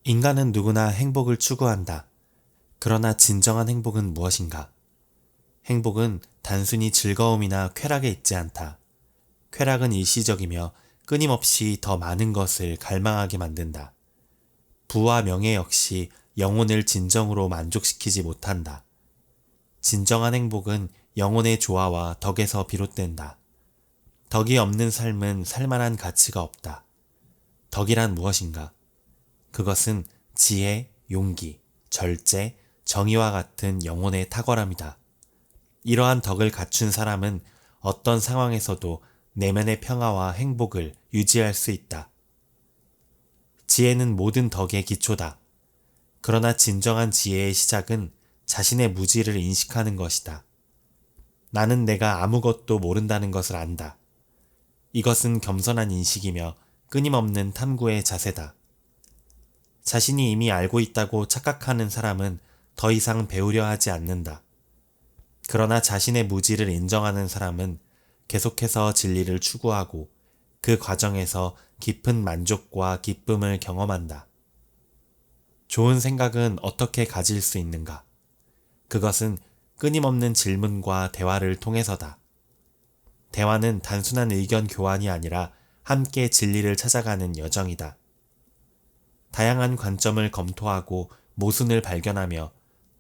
인간은 누구나 행복을 추구한다. 그러나 진정한 행복은 무엇인가? 행복은 단순히 즐거움이나 쾌락에 있지 않다. 쾌락은 일시적이며 끊임없이 더 많은 것을 갈망하게 만든다. 부와 명예 역시 영혼을 진정으로 만족시키지 못한다. 진정한 행복은 영혼의 조화와 덕에서 비롯된다. 덕이 없는 삶은 살만한 가치가 없다. 덕이란 무엇인가? 그것은 지혜, 용기, 절제, 정의와 같은 영혼의 탁월함이다. 이러한 덕을 갖춘 사람은 어떤 상황에서도 내면의 평화와 행복을 유지할 수 있다. 지혜는 모든 덕의 기초다. 그러나 진정한 지혜의 시작은 자신의 무지를 인식하는 것이다. 나는 내가 아무것도 모른다는 것을 안다. 이것은 겸손한 인식이며 끊임없는 탐구의 자세다. 자신이 이미 알고 있다고 착각하는 사람은 더 이상 배우려 하지 않는다. 그러나 자신의 무지를 인정하는 사람은 계속해서 진리를 추구하고 그 과정에서 깊은 만족과 기쁨을 경험한다. 좋은 생각은 어떻게 가질 수 있는가? 그것은 끊임없는 질문과 대화를 통해서다. 대화는 단순한 의견 교환이 아니라 함께 진리를 찾아가는 여정이다. 다양한 관점을 검토하고 모순을 발견하며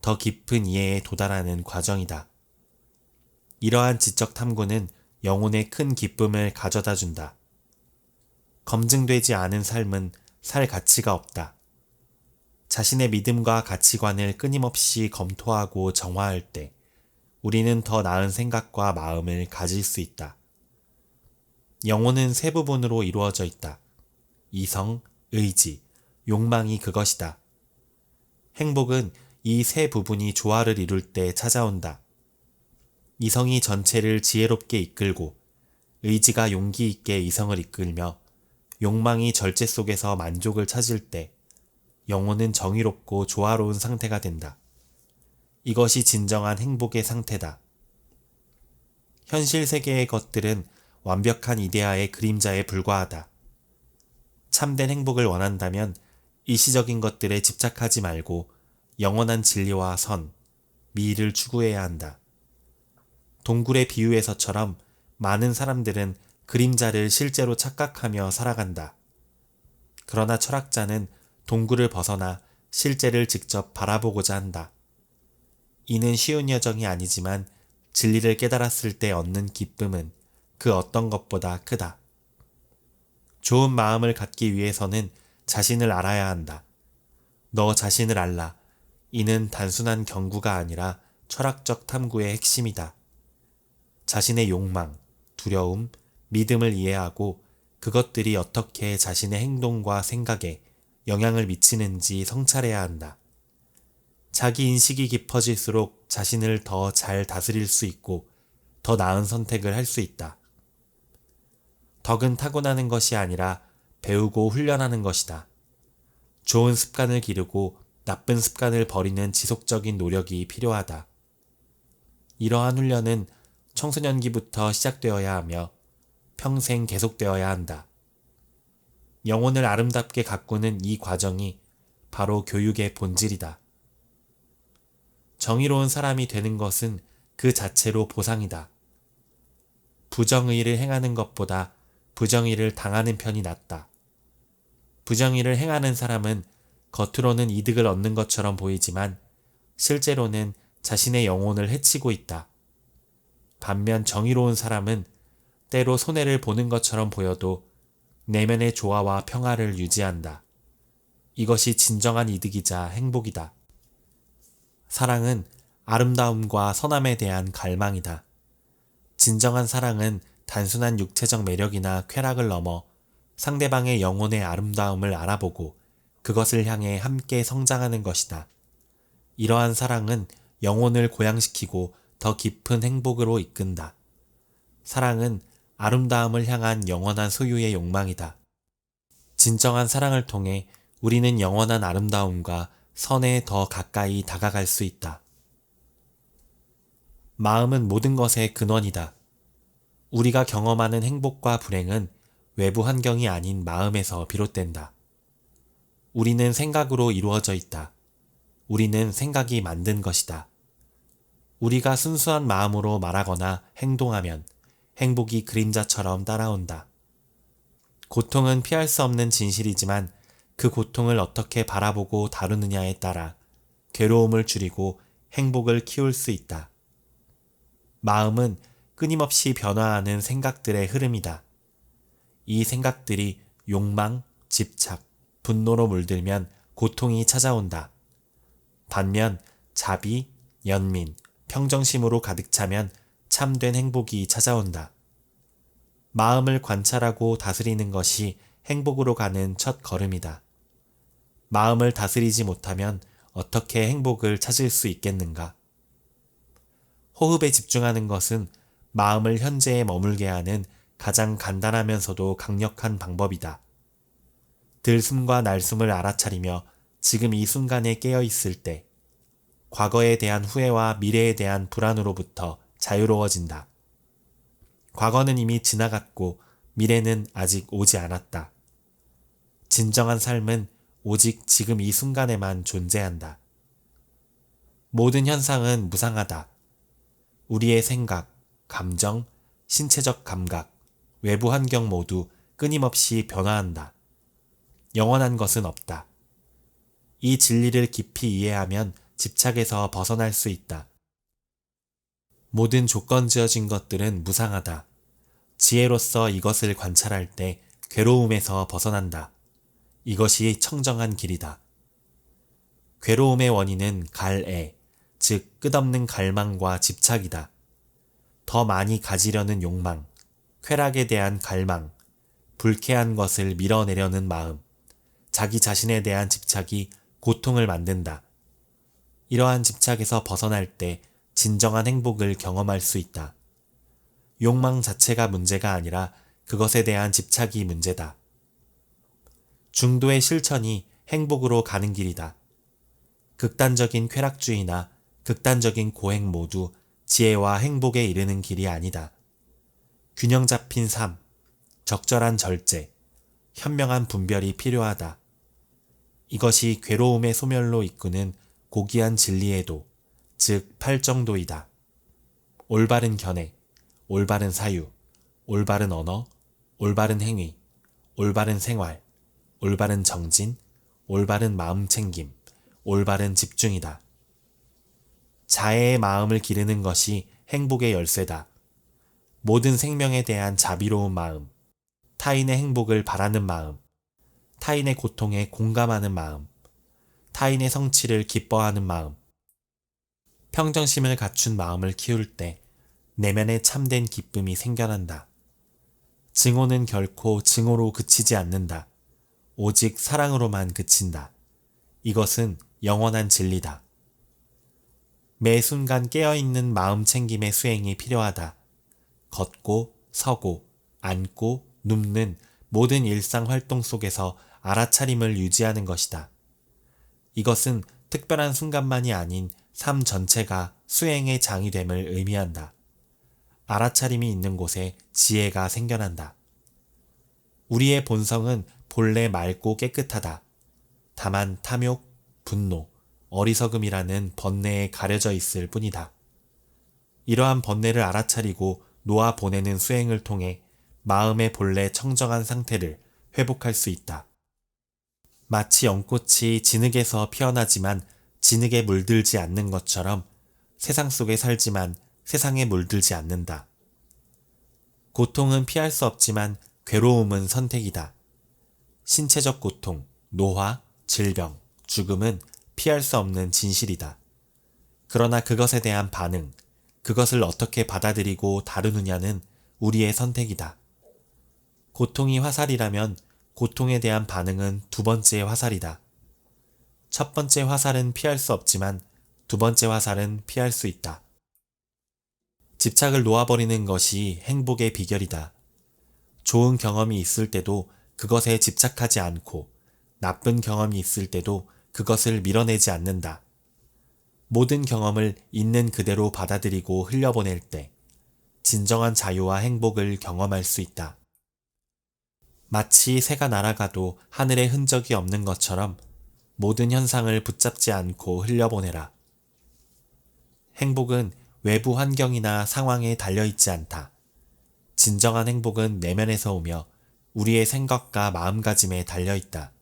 더 깊은 이해에 도달하는 과정이다. 이러한 지적 탐구는 영혼에 큰 기쁨을 가져다 준다. 검증되지 않은 삶은 살 가치가 없다. 자신의 믿음과 가치관을 끊임없이 검토하고 정화할 때 우리는 더 나은 생각과 마음을 가질 수 있다. 영혼은 세 부분으로 이루어져 있다. 이성, 의지, 욕망이 그것이다. 행복은 이 세 부분이 조화를 이룰 때 찾아온다. 이성이 전체를 지혜롭게 이끌고 의지가 용기 있게 이성을 이끌며 욕망이 절제 속에서 만족을 찾을 때 영혼은 정의롭고 조화로운 상태가 된다. 이것이 진정한 행복의 상태다. 현실 세계의 것들은 완벽한 이데아의 그림자에 불과하다. 참된 행복을 원한다면 일시적인 것들에 집착하지 말고 영원한 진리와 선, 미를 추구해야 한다. 동굴의 비유에서처럼 많은 사람들은 그림자를 실제로 착각하며 살아간다. 그러나 철학자는 동굴을 벗어나 실제를 직접 바라보고자 한다. 이는 쉬운 여정이 아니지만 진리를 깨달았을 때 얻는 기쁨은 그 어떤 것보다 크다. 좋은 마음을 갖기 위해서는 자신을 알아야 한다. 너 자신을 알라. 이는 단순한 경구가 아니라 철학적 탐구의 핵심이다. 자신의 욕망, 두려움, 믿음을 이해하고 그것들이 어떻게 자신의 행동과 생각에 영향을 미치는지 성찰해야 한다. 자기 인식이 깊어질수록 자신을 더 잘 다스릴 수 있고 더 나은 선택을 할 수 있다. 덕은 타고나는 것이 아니라 배우고 훈련하는 것이다. 좋은 습관을 기르고 나쁜 습관을 버리는 지속적인 노력이 필요하다. 이러한 훈련은 청소년기부터 시작되어야 하며 평생 계속되어야 한다. 영혼을 아름답게 가꾸는 이 과정이 바로 교육의 본질이다. 정의로운 사람이 되는 것은 그 자체로 보상이다. 부정의를 행하는 것보다 부정의를 당하는 편이 낫다. 부정의를 행하는 사람은 겉으로는 이득을 얻는 것처럼 보이지만 실제로는 자신의 영혼을 해치고 있다. 반면 정의로운 사람은 때로 손해를 보는 것처럼 보여도 내면의 조화와 평화를 유지한다. 이것이 진정한 이득이자 행복이다. 사랑은 아름다움과 선함에 대한 갈망이다. 진정한 사랑은 단순한 육체적 매력이나 쾌락을 넘어 상대방의 영혼의 아름다움을 알아보고 그것을 향해 함께 성장하는 것이다. 이러한 사랑은 영혼을 고양시키고 더 깊은 행복으로 이끈다. 사랑은 아름다움을 향한 영원한 소유의 욕망이다. 진정한 사랑을 통해 우리는 영원한 아름다움과 선에 더 가까이 다가갈 수 있다. 마음은 모든 것의 근원이다. 우리가 경험하는 행복과 불행은 외부 환경이 아닌 마음에서 비롯된다. 우리는 생각으로 이루어져 있다. 우리는 생각이 만든 것이다. 우리가 순수한 마음으로 말하거나 행동하면 행복이 그림자처럼 따라온다. 고통은 피할 수 없는 진실이지만 그 고통을 어떻게 바라보고 다루느냐에 따라 괴로움을 줄이고 행복을 키울 수 있다. 마음은 끊임없이 변화하는 생각들의 흐름이다. 이 생각들이 욕망, 집착, 분노로 물들면 고통이 찾아온다. 반면 자비, 연민, 평정심으로 가득 차면 참된 행복이 찾아온다. 마음을 관찰하고 다스리는 것이 행복으로 가는 첫 걸음이다. 마음을 다스리지 못하면 어떻게 행복을 찾을 수 있겠는가? 호흡에 집중하는 것은 마음을 현재에 머물게 하는 가장 간단하면서도 강력한 방법이다. 들숨과 날숨을 알아차리며 지금 이 순간에 깨어 있을 때 과거에 대한 후회와 미래에 대한 불안으로부터 자유로워진다. 과거는 이미 지나갔고 미래는 아직 오지 않았다. 진정한 삶은 오직 지금 이 순간에만 존재한다. 모든 현상은 무상하다. 우리의 생각, 감정, 신체적 감각, 외부 환경 모두 끊임없이 변화한다. 영원한 것은 없다. 이 진리를 깊이 이해하면 집착에서 벗어날 수 있다. 모든 조건 지어진 것들은 무상하다. 지혜로서 이것을 관찰할 때 괴로움에서 벗어난다. 이것이 청정한 길이다. 괴로움의 원인은 갈애, 즉 끝없는 갈망과 집착이다. 더 많이 가지려는 욕망, 쾌락에 대한 갈망, 불쾌한 것을 밀어내려는 마음, 자기 자신에 대한 집착이 고통을 만든다. 이러한 집착에서 벗어날 때 진정한 행복을 경험할 수 있다. 욕망 자체가 문제가 아니라 그것에 대한 집착이 문제다. 중도의 실천이 행복으로 가는 길이다. 극단적인 쾌락주의나 극단적인 고행 모두 지혜와 행복에 이르는 길이 아니다. 균형 잡힌 삶, 적절한 절제, 현명한 분별이 필요하다. 이것이 괴로움의 소멸로 이끄는 고귀한 진리의 도, 즉 팔정도이다. 올바른 견해, 올바른 사유, 올바른 언어, 올바른 행위, 올바른 생활, 올바른 정진, 올바른 마음 챙김, 올바른 집중이다. 자애의 마음을 기르는 것이 행복의 열쇠다. 모든 생명에 대한 자비로운 마음, 타인의 행복을 바라는 마음, 타인의 고통에 공감하는 마음, 타인의 성취를 기뻐하는 마음, 평정심을 갖춘 마음을 키울 때 내면에 참된 기쁨이 생겨난다. 증오는 결코 증오로 그치지 않는다. 오직 사랑으로만 그친다. 이것은 영원한 진리다. 매 순간 깨어있는 마음 챙김의 수행이 필요하다. 걷고, 서고, 앉고, 눕는 모든 일상 활동 속에서 알아차림을 유지하는 것이다. 이것은 특별한 순간만이 아닌 삶 전체가 수행의 장이 됨을 의미한다. 알아차림이 있는 곳에 지혜가 생겨난다. 우리의 본성은 본래 맑고 깨끗하다. 다만 탐욕, 분노, 어리석음이라는 번뇌에 가려져 있을 뿐이다. 이러한 번뇌를 알아차리고 놓아 보내는 수행을 통해 마음의 본래 청정한 상태를 회복할 수 있다. 마치 연꽃이 진흙에서 피어나지만 진흙에 물들지 않는 것처럼 세상 속에 살지만 세상에 물들지 않는다. 고통은 피할 수 없지만 괴로움은 선택이다. 신체적 고통, 노화, 질병, 죽음은 피할 수 없는 진실이다. 그러나 그것에 대한 반응, 그것을 어떻게 받아들이고 다루느냐는 우리의 선택이다. 고통이 화살이라면 고통에 대한 반응은 두 번째 화살이다. 첫 번째 화살은 피할 수 없지만 두 번째 화살은 피할 수 있다. 집착을 놓아버리는 것이 행복의 비결이다. 좋은 경험이 있을 때도 그것에 집착하지 않고 나쁜 경험이 있을 때도 그것을 밀어내지 않는다. 모든 경험을 있는 그대로 받아들이고 흘려보낼 때 진정한 자유와 행복을 경험할 수 있다. 마치 새가 날아가도 하늘에 흔적이 없는 것처럼 모든 현상을 붙잡지 않고 흘려보내라. 행복은 외부 환경이나 상황에 달려있지 않다. 진정한 행복은 내면에서 오며 우리의 생각과 마음가짐에 달려있다.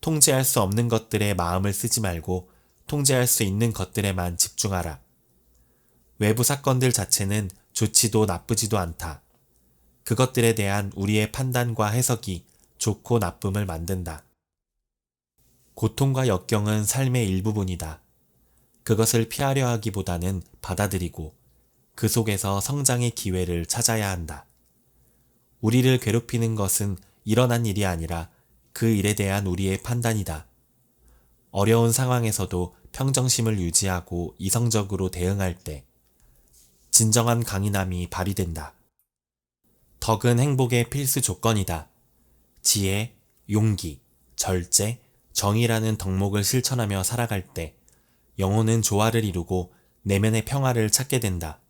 통제할 수 없는 것들에 마음을 쓰지 말고 통제할 수 있는 것들에만 집중하라. 외부 사건들 자체는 좋지도 나쁘지도 않다. 그것들에 대한 우리의 판단과 해석이 좋고 나쁨을 만든다. 고통과 역경은 삶의 일부분이다. 그것을 피하려 하기보다는 받아들이고 그 속에서 성장의 기회를 찾아야 한다. 우리를 괴롭히는 것은 일어난 일이 아니라 그 일에 대한 우리의 판단이다. 어려운 상황에서도 평정심을 유지하고 이성적으로 대응할 때 진정한 강인함이 발휘된다. 덕은 행복의 필수 조건이다. 지혜, 용기, 절제, 정의라는 덕목을 실천하며 살아갈 때 영혼은 조화를 이루고 내면의 평화를 찾게 된다.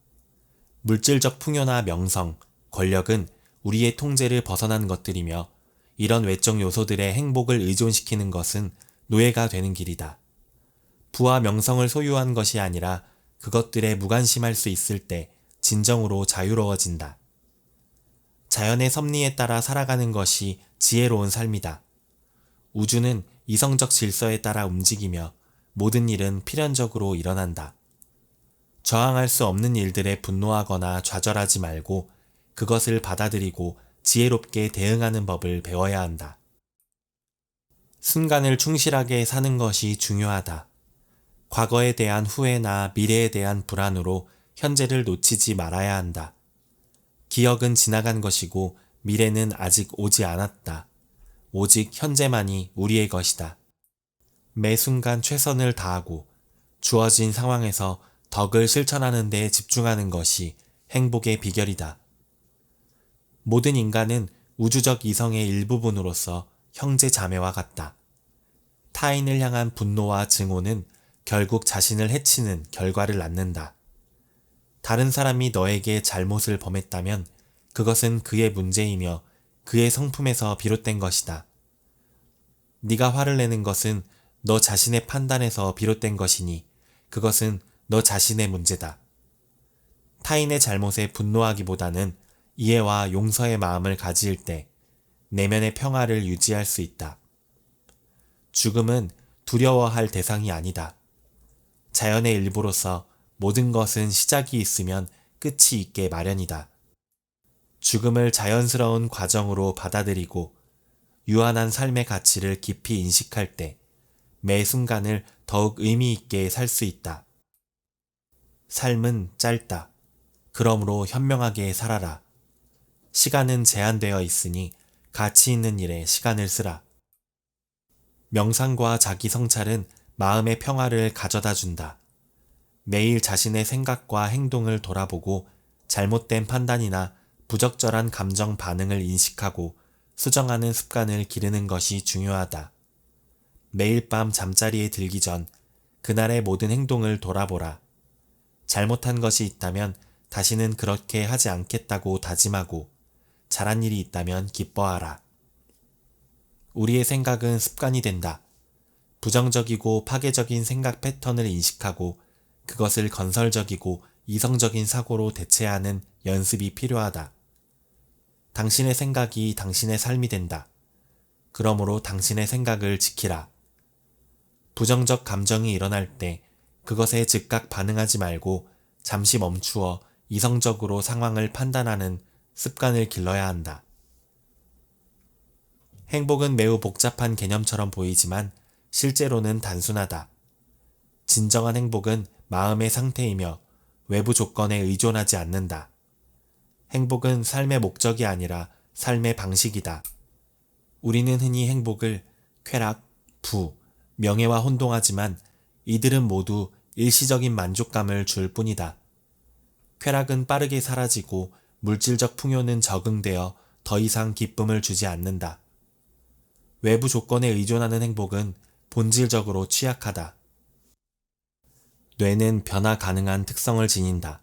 물질적 풍요나 명성, 권력은 우리의 통제를 벗어난 것들이며 이런 외적 요소들의 행복을 의존시키는 것은 노예가 되는 길이다. 부와 명성을 소유한 것이 아니라 그것들에 무관심할 수 있을 때 진정으로 자유로워진다. 자연의 섭리에 따라 살아가는 것이 지혜로운 삶이다. 우주는 이성적 질서에 따라 움직이며 모든 일은 필연적으로 일어난다. 저항할 수 없는 일들에 분노하거나 좌절하지 말고 그것을 받아들이고 지혜롭게 대응하는 법을 배워야 한다. 순간을 충실하게 사는 것이 중요하다. 과거에 대한 후회나 미래에 대한 불안으로 현재를 놓치지 말아야 한다. 기억은 지나간 것이고 미래는 아직 오지 않았다. 오직 현재만이 우리의 것이다. 매 순간 최선을 다하고 주어진 상황에서 덕을 실천하는 데 집중하는 것이 행복의 비결이다. 모든 인간은 우주적 이성의 일부분으로서 형제 자매와 같다. 타인을 향한 분노와 증오는 결국 자신을 해치는 결과를 낳는다. 다른 사람이 너에게 잘못을 범했다면 그것은 그의 문제이며 그의 성품에서 비롯된 것이다. 네가 화를 내는 것은 너 자신의 판단에서 비롯된 것이니 그것은 너 자신의 문제다. 타인의 잘못에 분노하기보다는 이해와 용서의 마음을 가질 때 내면의 평화를 유지할 수 있다. 죽음은 두려워할 대상이 아니다. 자연의 일부로서 모든 것은 시작이 있으면 끝이 있게 마련이다. 죽음을 자연스러운 과정으로 받아들이고 유한한 삶의 가치를 깊이 인식할 때 매 순간을 더욱 의미 있게 살 수 있다. 삶은 짧다. 그러므로 현명하게 살아라. 시간은 제한되어 있으니 가치 있는 일에 시간을 쓰라. 명상과 자기 성찰은 마음의 평화를 가져다 준다. 매일 자신의 생각과 행동을 돌아보고 잘못된 판단이나 부적절한 감정 반응을 인식하고 수정하는 습관을 기르는 것이 중요하다. 매일 밤 잠자리에 들기 전 그날의 모든 행동을 돌아보라. 잘못한 것이 있다면 다시는 그렇게 하지 않겠다고 다짐하고 잘한 일이 있다면 기뻐하라. 우리의 생각은 습관이 된다. 부정적이고 파괴적인 생각 패턴을 인식하고 그것을 건설적이고 이성적인 사고로 대체하는 연습이 필요하다. 당신의 생각이 당신의 삶이 된다. 그러므로 당신의 생각을 지키라. 부정적 감정이 일어날 때 그것에 즉각 반응하지 말고 잠시 멈추어 이성적으로 상황을 판단하는 습관을 길러야 한다. 행복은 매우 복잡한 개념처럼 보이지만 실제로는 단순하다. 진정한 행복은 마음의 상태이며 외부 조건에 의존하지 않는다. 행복은 삶의 목적이 아니라 삶의 방식이다. 우리는 흔히 행복을 쾌락, 부, 명예와 혼동하지만 이들은 모두 일시적인 만족감을 줄 뿐이다. 쾌락은 빠르게 사라지고 물질적 풍요는 적응되어 더 이상 기쁨을 주지 않는다. 외부 조건에 의존하는 행복은 본질적으로 취약하다. 뇌는 변화 가능한 특성을 지닌다.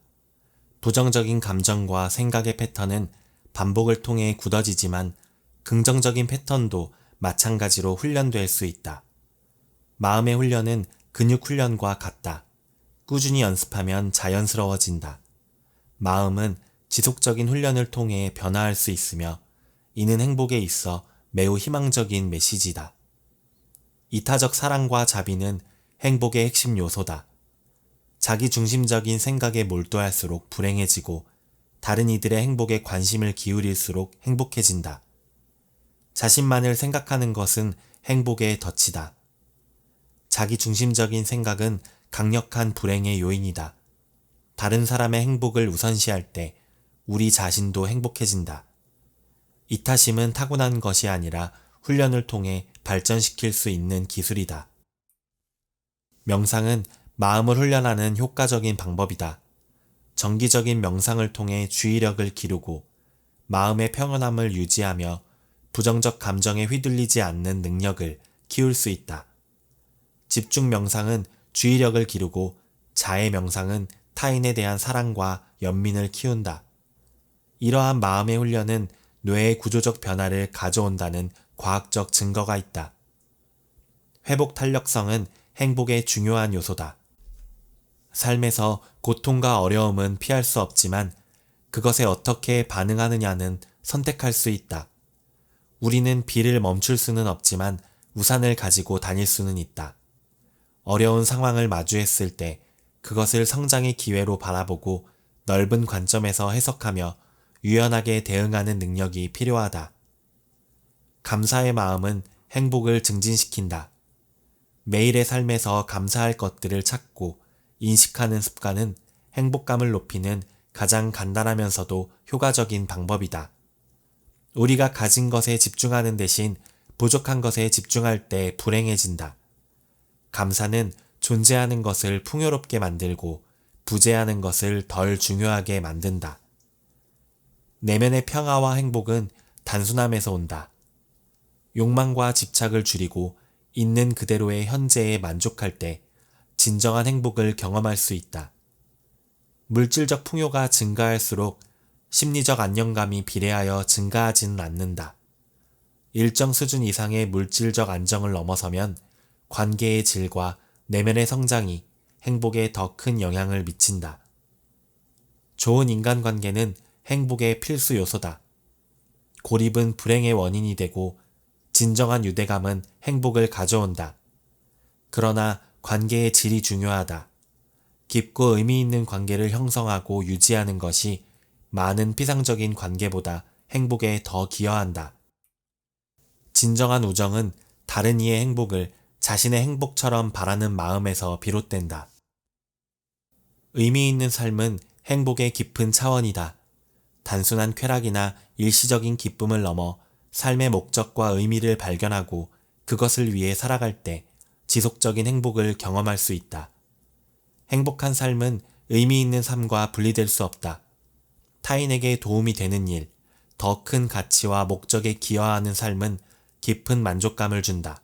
부정적인 감정과 생각의 패턴은 반복을 통해 굳어지지만 긍정적인 패턴도 마찬가지로 훈련될 수 있다. 마음의 훈련은 근육 훈련과 같다. 꾸준히 연습하면 자연스러워진다. 마음은 지속적인 훈련을 통해 변화할 수 있으며 이는 행복에 있어 매우 희망적인 메시지다. 이타적 사랑과 자비는 행복의 핵심 요소다. 자기 중심적인 생각에 몰두할수록 불행해지고 다른 이들의 행복에 관심을 기울일수록 행복해진다. 자신만을 생각하는 것은 행복의 덫이다. 자기 중심적인 생각은 강력한 불행의 요인이다. 다른 사람의 행복을 우선시할 때 우리 자신도 행복해진다. 이타심은 타고난 것이 아니라 훈련을 통해 발전시킬 수 있는 기술이다. 명상은 마음을 훈련하는 효과적인 방법이다. 정기적인 명상을 통해 주의력을 기르고 마음의 평온함을 유지하며 부정적 감정에 휘둘리지 않는 능력을 키울 수 있다. 집중 명상은 주의력을 기르고 자해 명상은 타인에 대한 사랑과 연민을 키운다. 이러한 마음의 훈련은 뇌의 구조적 변화를 가져온다는 과학적 증거가 있다. 회복 탄력성은 행복의 중요한 요소다. 삶에서 고통과 어려움은 피할 수 없지만 그것에 어떻게 반응하느냐는 선택할 수 있다. 우리는 비를 멈출 수는 없지만 우산을 가지고 다닐 수는 있다. 어려운 상황을 마주했을 때 그것을 성장의 기회로 바라보고 넓은 관점에서 해석하며 유연하게 대응하는 능력이 필요하다. 감사의 마음은 행복을 증진시킨다. 매일의 삶에서 감사할 것들을 찾고 인식하는 습관은 행복감을 높이는 가장 간단하면서도 효과적인 방법이다. 우리가 가진 것에 집중하는 대신 부족한 것에 집중할 때 불행해진다. 감사는 존재하는 것을 풍요롭게 만들고 부재하는 것을 덜 중요하게 만든다. 내면의 평화와 행복은 단순함에서 온다. 욕망과 집착을 줄이고 있는 그대로의 현재에 만족할 때 진정한 행복을 경험할 수 있다. 물질적 풍요가 증가할수록 심리적 안정감이 비례하여 증가하지는 않는다. 일정 수준 이상의 물질적 안정을 넘어서면 관계의 질과 내면의 성장이 행복에 더 큰 영향을 미친다. 좋은 인간관계는 행복의 필수 요소다. 고립은 불행의 원인이 되고 진정한 유대감은 행복을 가져온다. 그러나 관계의 질이 중요하다. 깊고 의미 있는 관계를 형성하고 유지하는 것이 많은 피상적인 관계보다 행복에 더 기여한다. 진정한 우정은 다른 이의 행복을 자신의 행복처럼 바라는 마음에서 비롯된다. 의미 있는 삶은 행복의 깊은 차원이다. 단순한 쾌락이나 일시적인 기쁨을 넘어 삶의 목적과 의미를 발견하고 그것을 위해 살아갈 때 지속적인 행복을 경험할 수 있다. 행복한 삶은 의미 있는 삶과 분리될 수 없다. 타인에게 도움이 되는 일, 더 큰 가치와 목적에 기여하는 삶은 깊은 만족감을 준다.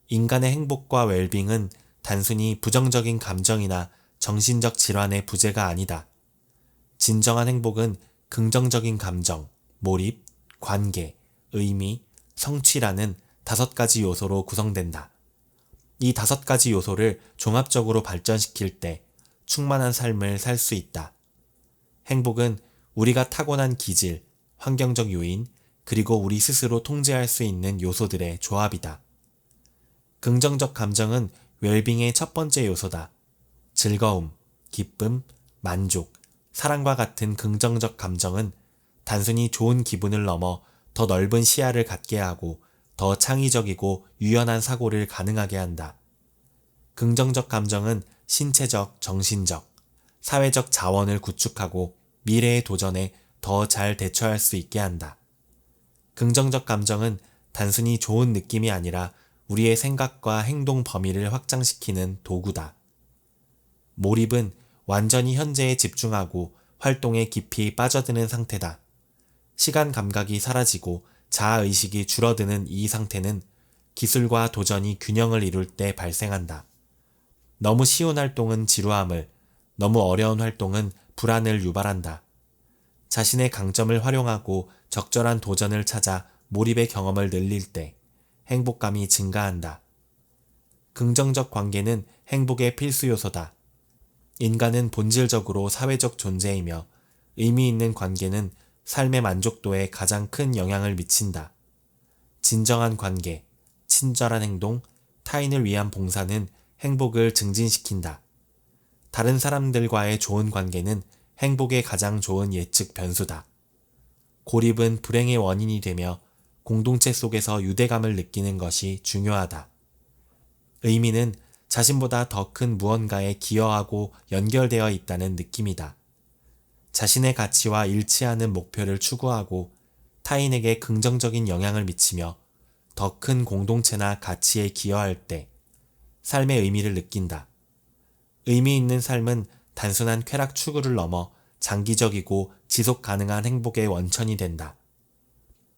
인간의 행복과 웰빙은 단순히 부정적인 감정이나 정신적 질환의 부재가 아니다. 진정한 행복은 긍정적인 감정, 몰입, 관계, 의미, 성취라는 5가지 요소로 구성된다. 이 5가지 요소를 종합적으로 발전시킬 때 충만한 삶을 살 수 있다. 행복은 우리가 타고난 기질, 환경적 요인, 그리고 우리 스스로 통제할 수 있는 요소들의 조합이다. 긍정적 감정은 웰빙의 첫 번째 요소다. 즐거움, 기쁨, 만족, 사랑과 같은 긍정적 감정은 단순히 좋은 기분을 넘어 더 넓은 시야를 갖게 하고 더 창의적이고 유연한 사고를 가능하게 한다. 긍정적 감정은 신체적, 정신적, 사회적 자원을 구축하고 미래의 도전에 더 잘 대처할 수 있게 한다. 긍정적 감정은 단순히 좋은 느낌이 아니라 우리의 생각과 행동 범위를 확장시키는 도구다. 몰입은 완전히 현재에 집중하고 활동에 깊이 빠져드는 상태다. 시간 감각이 사라지고 자아의식이 줄어드는 이 상태는 기술과 도전이 균형을 이룰 때 발생한다. 너무 쉬운 활동은 지루함을, 너무 어려운 활동은 불안을 유발한다. 자신의 강점을 활용하고 적절한 도전을 찾아 몰입의 경험을 늘릴 때 행복감이 증가한다. 긍정적 관계는 행복의 필수 요소다. 인간은 본질적으로 사회적 존재이며 의미 있는 관계는 삶의 만족도에 가장 큰 영향을 미친다. 진정한 관계, 친절한 행동, 타인을 위한 봉사는 행복을 증진시킨다. 다른 사람들과의 좋은 관계는 행복의 가장 좋은 예측 변수다. 고립은 불행의 원인이 되며 공동체 속에서 유대감을 느끼는 것이 중요하다. 의미는 자신보다 더 큰 무언가에 기여하고 연결되어 있다는 느낌이다. 자신의 가치와 일치하는 목표를 추구하고 타인에게 긍정적인 영향을 미치며 더 큰 공동체나 가치에 기여할 때 삶의 의미를 느낀다. 의미 있는 삶은 단순한 쾌락 추구를 넘어 장기적이고 지속 가능한 행복의 원천이 된다.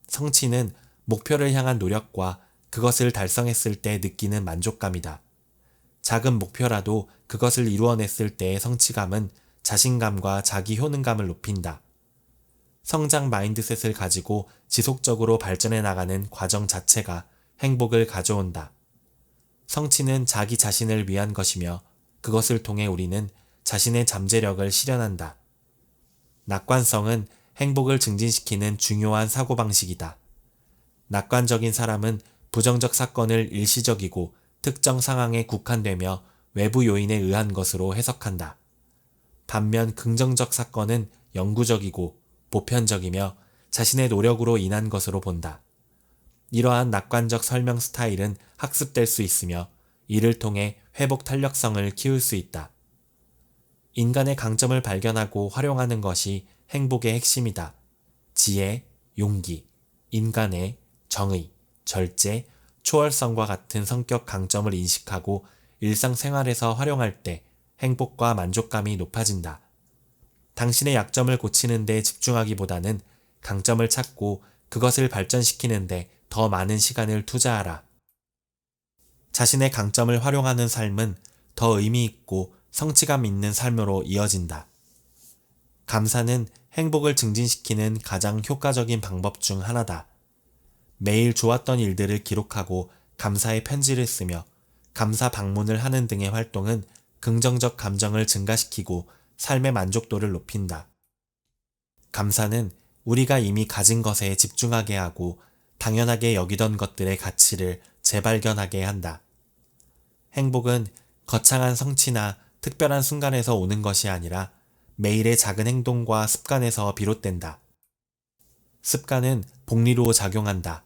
성취는 목표를 향한 노력과 그것을 달성했을 때 느끼는 만족감이다. 작은 목표라도 그것을 이루어냈을 때의 성취감은 자신감과 자기 효능감을 높인다. 성장 마인드셋을 가지고 지속적으로 발전해 나가는 과정 자체가 행복을 가져온다. 성취는 자기 자신을 위한 것이며 그것을 통해 우리는 자신의 잠재력을 실현한다. 낙관성은 행복을 증진시키는 중요한 사고방식이다. 낙관적인 사람은 부정적 사건을 일시적이고 특정 상황에 국한되며 외부 요인에 의한 것으로 해석한다. 반면 긍정적 사건은 영구적이고 보편적이며 자신의 노력으로 인한 것으로 본다. 이러한 낙관적 설명 스타일은 학습될 수 있으며 이를 통해 회복 탄력성을 키울 수 있다. 인간의 강점을 발견하고 활용하는 것이 행복의 핵심이다. 지혜, 용기, 인간의 정의, 절제, 초월성과 같은 성격 강점을 인식하고 일상생활에서 활용할 때 행복과 만족감이 높아진다. 당신의 약점을 고치는 데 집중하기보다는 강점을 찾고 그것을 발전시키는 데 더 많은 시간을 투자하라. 자신의 강점을 활용하는 삶은 더 의미 있고 성취감 있는 삶으로 이어진다. 감사는 행복을 증진시키는 가장 효과적인 방법 중 하나다. 매일 좋았던 일들을 기록하고 감사의 편지를 쓰며 감사 방문을 하는 등의 활동은 긍정적 감정을 증가시키고 삶의 만족도를 높인다. 감사는 우리가 이미 가진 것에 집중하게 하고 당연하게 여기던 것들의 가치를 재발견하게 한다. 행복은 거창한 성취나 특별한 순간에서 오는 것이 아니라 매일의 작은 행동과 습관에서 비롯된다. 습관은 복리로 작용한다.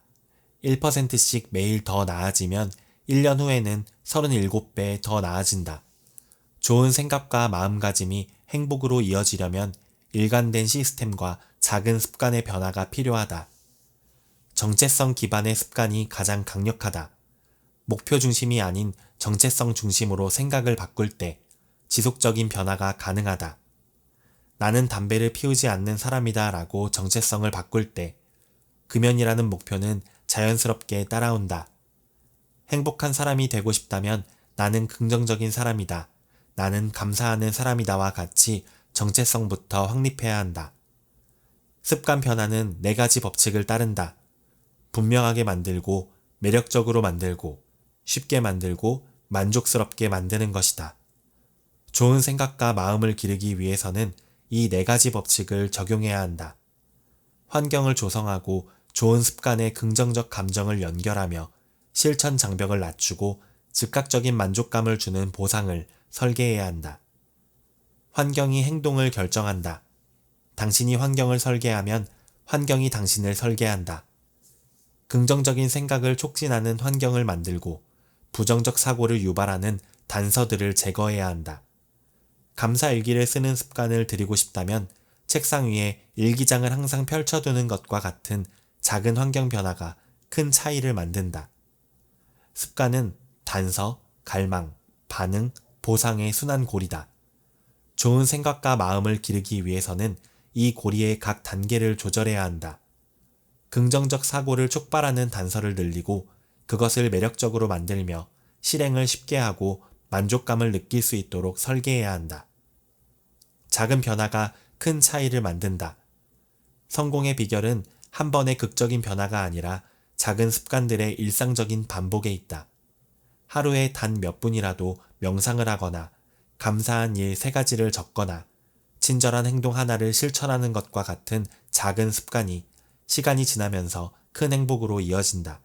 1%씩 매일 더 나아지면 1년 후에는 37배 더 나아진다. 좋은 생각과 마음가짐이 행복으로 이어지려면 일관된 시스템과 작은 습관의 변화가 필요하다. 정체성 기반의 습관이 가장 강력하다. 목표 중심이 아닌 정체성 중심으로 생각을 바꿀 때 지속적인 변화가 가능하다. 나는 담배를 피우지 않는 사람이다 라고 정체성을 바꿀 때 금연이라는 목표는 자연스럽게 따라온다. 행복한 사람이 되고 싶다면 나는 긍정적인 사람이다. 나는 감사하는 사람이다와 같이 정체성부터 확립해야 한다. 습관 변화는 4가지 법칙을 따른다. 분명하게 만들고, 매력적으로 만들고, 쉽게 만들고, 만족스럽게 만드는 것이다. 좋은 생각과 마음을 기르기 위해서는 이 4가지 법칙을 적용해야 한다. 환경을 조성하고 좋은 습관에 긍정적 감정을 연결하며 실천 장벽을 낮추고 즉각적인 만족감을 주는 보상을 설계해야 한다. 환경이 행동을 결정한다. 당신이 환경을 설계하면 환경이 당신을 설계한다. 긍정적인 생각을 촉진하는 환경을 만들고 부정적 사고를 유발하는 단서들을 제거해야 한다. 감사 일기를 쓰는 습관을 들이고 싶다면 책상 위에 일기장을 항상 펼쳐두는 것과 같은 작은 환경 변화가 큰 차이를 만든다. 습관은 단서, 갈망, 반응, 보상의 순환고리다. 좋은 생각과 마음을 기르기 위해서는 이 고리의 각 단계를 조절해야 한다. 긍정적 사고를 촉발하는 단서를 늘리고 그것을 매력적으로 만들며 실행을 쉽게 하고 만족감을 느낄 수 있도록 설계해야 한다. 작은 변화가 큰 차이를 만든다. 성공의 비결은 한 번의 극적인 변화가 아니라 작은 습관들의 일상적인 반복에 있다. 하루에 단 몇 분이라도 명상을 하거나 감사한 일 3가지를 적거나 친절한 행동 하나를 실천하는 것과 같은 작은 습관이 시간이 지나면서 큰 행복으로 이어진다.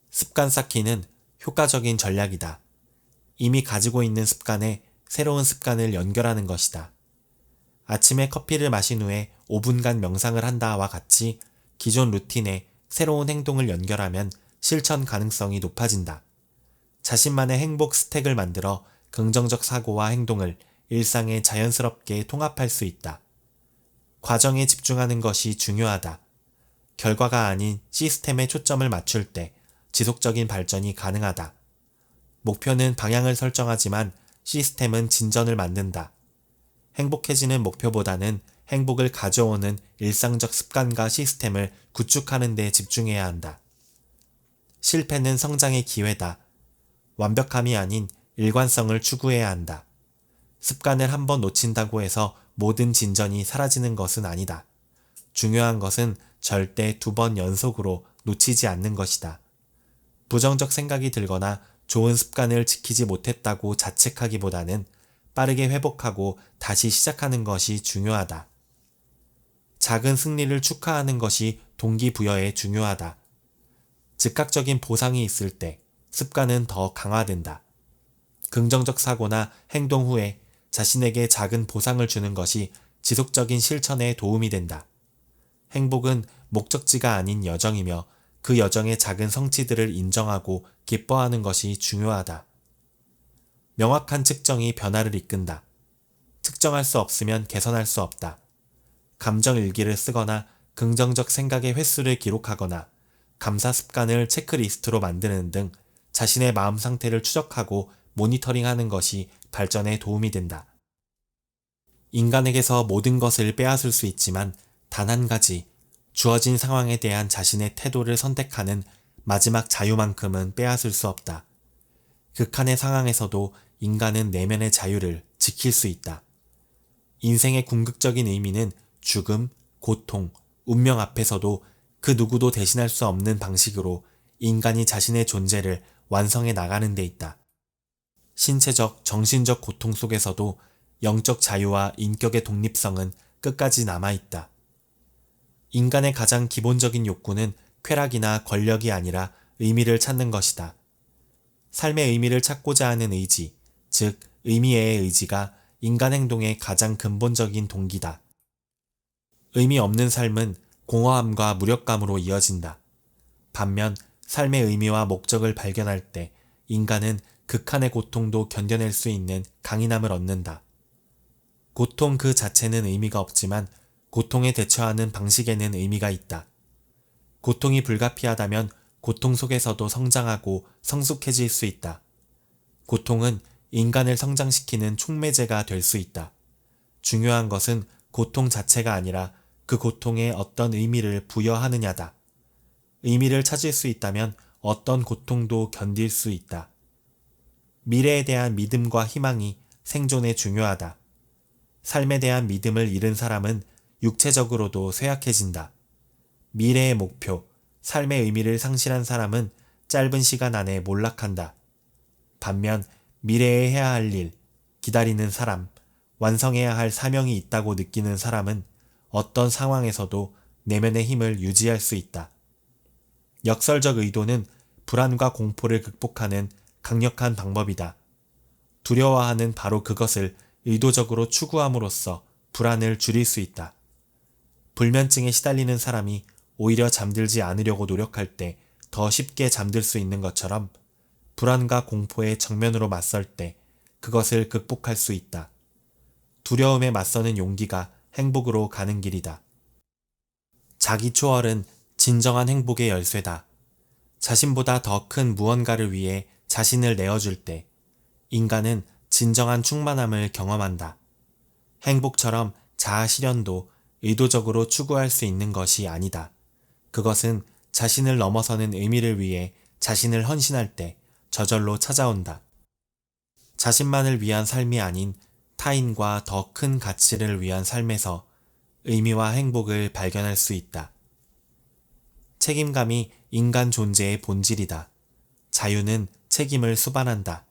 습관 쌓기는 효과적인 전략이다. 이미 가지고 있는 습관에 새로운 습관을 연결하는 것이다. 아침에 커피를 마신 후에 5분간 명상을 한다와 같이 기존 루틴에 새로운 행동을 연결하면 실천 가능성이 높아진다. 자신만의 행복 스택을 만들어 긍정적 사고와 행동을 일상에 자연스럽게 통합할 수 있다. 과정에 집중하는 것이 중요하다. 결과가 아닌 시스템에 초점을 맞출 때 지속적인 발전이 가능하다. 목표는 방향을 설정하지만 시스템은 진전을 만든다. 행복해지는 목표보다는 행복을 가져오는 일상적 습관과 시스템을 구축하는 데 집중해야 한다. 실패는 성장의 기회다. 완벽함이 아닌 일관성을 추구해야 한다. 습관을 한번 놓친다고 해서 모든 진전이 사라지는 것은 아니다. 중요한 것은 절대 2번 연속으로 놓치지 않는 것이다. 부정적 생각이 들거나 좋은 습관을 지키지 못했다고 자책하기보다는 빠르게 회복하고 다시 시작하는 것이 중요하다. 작은 승리를 축하하는 것이 동기부여에 중요하다. 즉각적인 보상이 있을 때 습관은 더 강화된다. 긍정적 사고나 행동 후에 자신에게 작은 보상을 주는 것이 지속적인 실천에 도움이 된다. 행복은 목적지가 아닌 여정이며 그 여정의 작은 성취들을 인정하고 기뻐하는 것이 중요하다. 명확한 측정이 변화를 이끈다. 측정할 수 없으면 개선할 수 없다. 감정 일기를 쓰거나 긍정적 생각의 횟수를 기록하거나 감사 습관을 체크리스트로 만드는 등 자신의 마음 상태를 추적하고 모니터링하는 것이 발전에 도움이 된다. 인간에게서 모든 것을 빼앗을 수 있지만 단 한 가지, 주어진 상황에 대한 자신의 태도를 선택하는 마지막 자유만큼은 빼앗을 수 없다. 극한의 상황에서도 인간은 내면의 자유를 지킬 수 있다. 인생의 궁극적인 의미는 죽음, 고통, 운명 앞에서도 그 누구도 대신할 수 없는 방식으로 인간이 자신의 존재를 완성해 나가는 데 있다. 신체적, 정신적 고통 속에서도 영적 자유와 인격의 독립성은 끝까지 남아있다. 인간의 가장 기본적인 욕구는 쾌락이나 권력이 아니라 의미를 찾는 것이다. 삶의 의미를 찾고자 하는 의지, 즉 의미의 의지가 인간 행동의 가장 근본적인 동기다. 의미 없는 삶은 공허함과 무력감으로 이어진다. 반면 삶의 의미와 목적을 발견할 때 인간은 극한의 고통도 견뎌낼 수 있는 강인함을 얻는다. 고통 그 자체는 의미가 없지만 고통에 대처하는 방식에는 의미가 있다. 고통이 불가피하다면 고통 속에서도 성장하고 성숙해질 수 있다. 고통은 인간을 성장시키는 촉매제가 될 수 있다. 중요한 것은 고통 자체가 아니라 그 고통에 어떤 의미를 부여하느냐다. 의미를 찾을 수 있다면 어떤 고통도 견딜 수 있다. 미래에 대한 믿음과 희망이 생존에 중요하다. 삶에 대한 믿음을 잃은 사람은 육체적으로도 쇠약해진다. 미래의 목표, 삶의 의미를 상실한 사람은 짧은 시간 안에 몰락한다. 반면 미래에 해야 할 일, 기다리는 사람, 완성해야 할 사명이 있다고 느끼는 사람은 어떤 상황에서도 내면의 힘을 유지할 수 있다. 역설적 의도는 불안과 공포를 극복하는 강력한 방법이다. 두려워하는 바로 그것을 의도적으로 추구함으로써 불안을 줄일 수 있다. 불면증에 시달리는 사람이 오히려 잠들지 않으려고 노력할 때 더 쉽게 잠들 수 있는 것처럼 불안과 공포에 정면으로 맞설 때 그것을 극복할 수 있다. 두려움에 맞서는 용기가 행복으로 가는 길이다. 자기 초월은 진정한 행복의 열쇠다. 자신보다 더 큰 무언가를 위해 자신을 내어줄 때 인간은 진정한 충만함을 경험한다. 행복처럼 자아 실현도 의도적으로 추구할 수 있는 것이 아니다. 그것은 자신을 넘어서는 의미를 위해 자신을 헌신할 때 저절로 찾아온다. 자신만을 위한 삶이 아닌 타인과 더 큰 가치를 위한 삶에서 의미와 행복을 발견할 수 있다. 책임감이 인간 존재의 본질이다. 자유는 책임을 수반한다.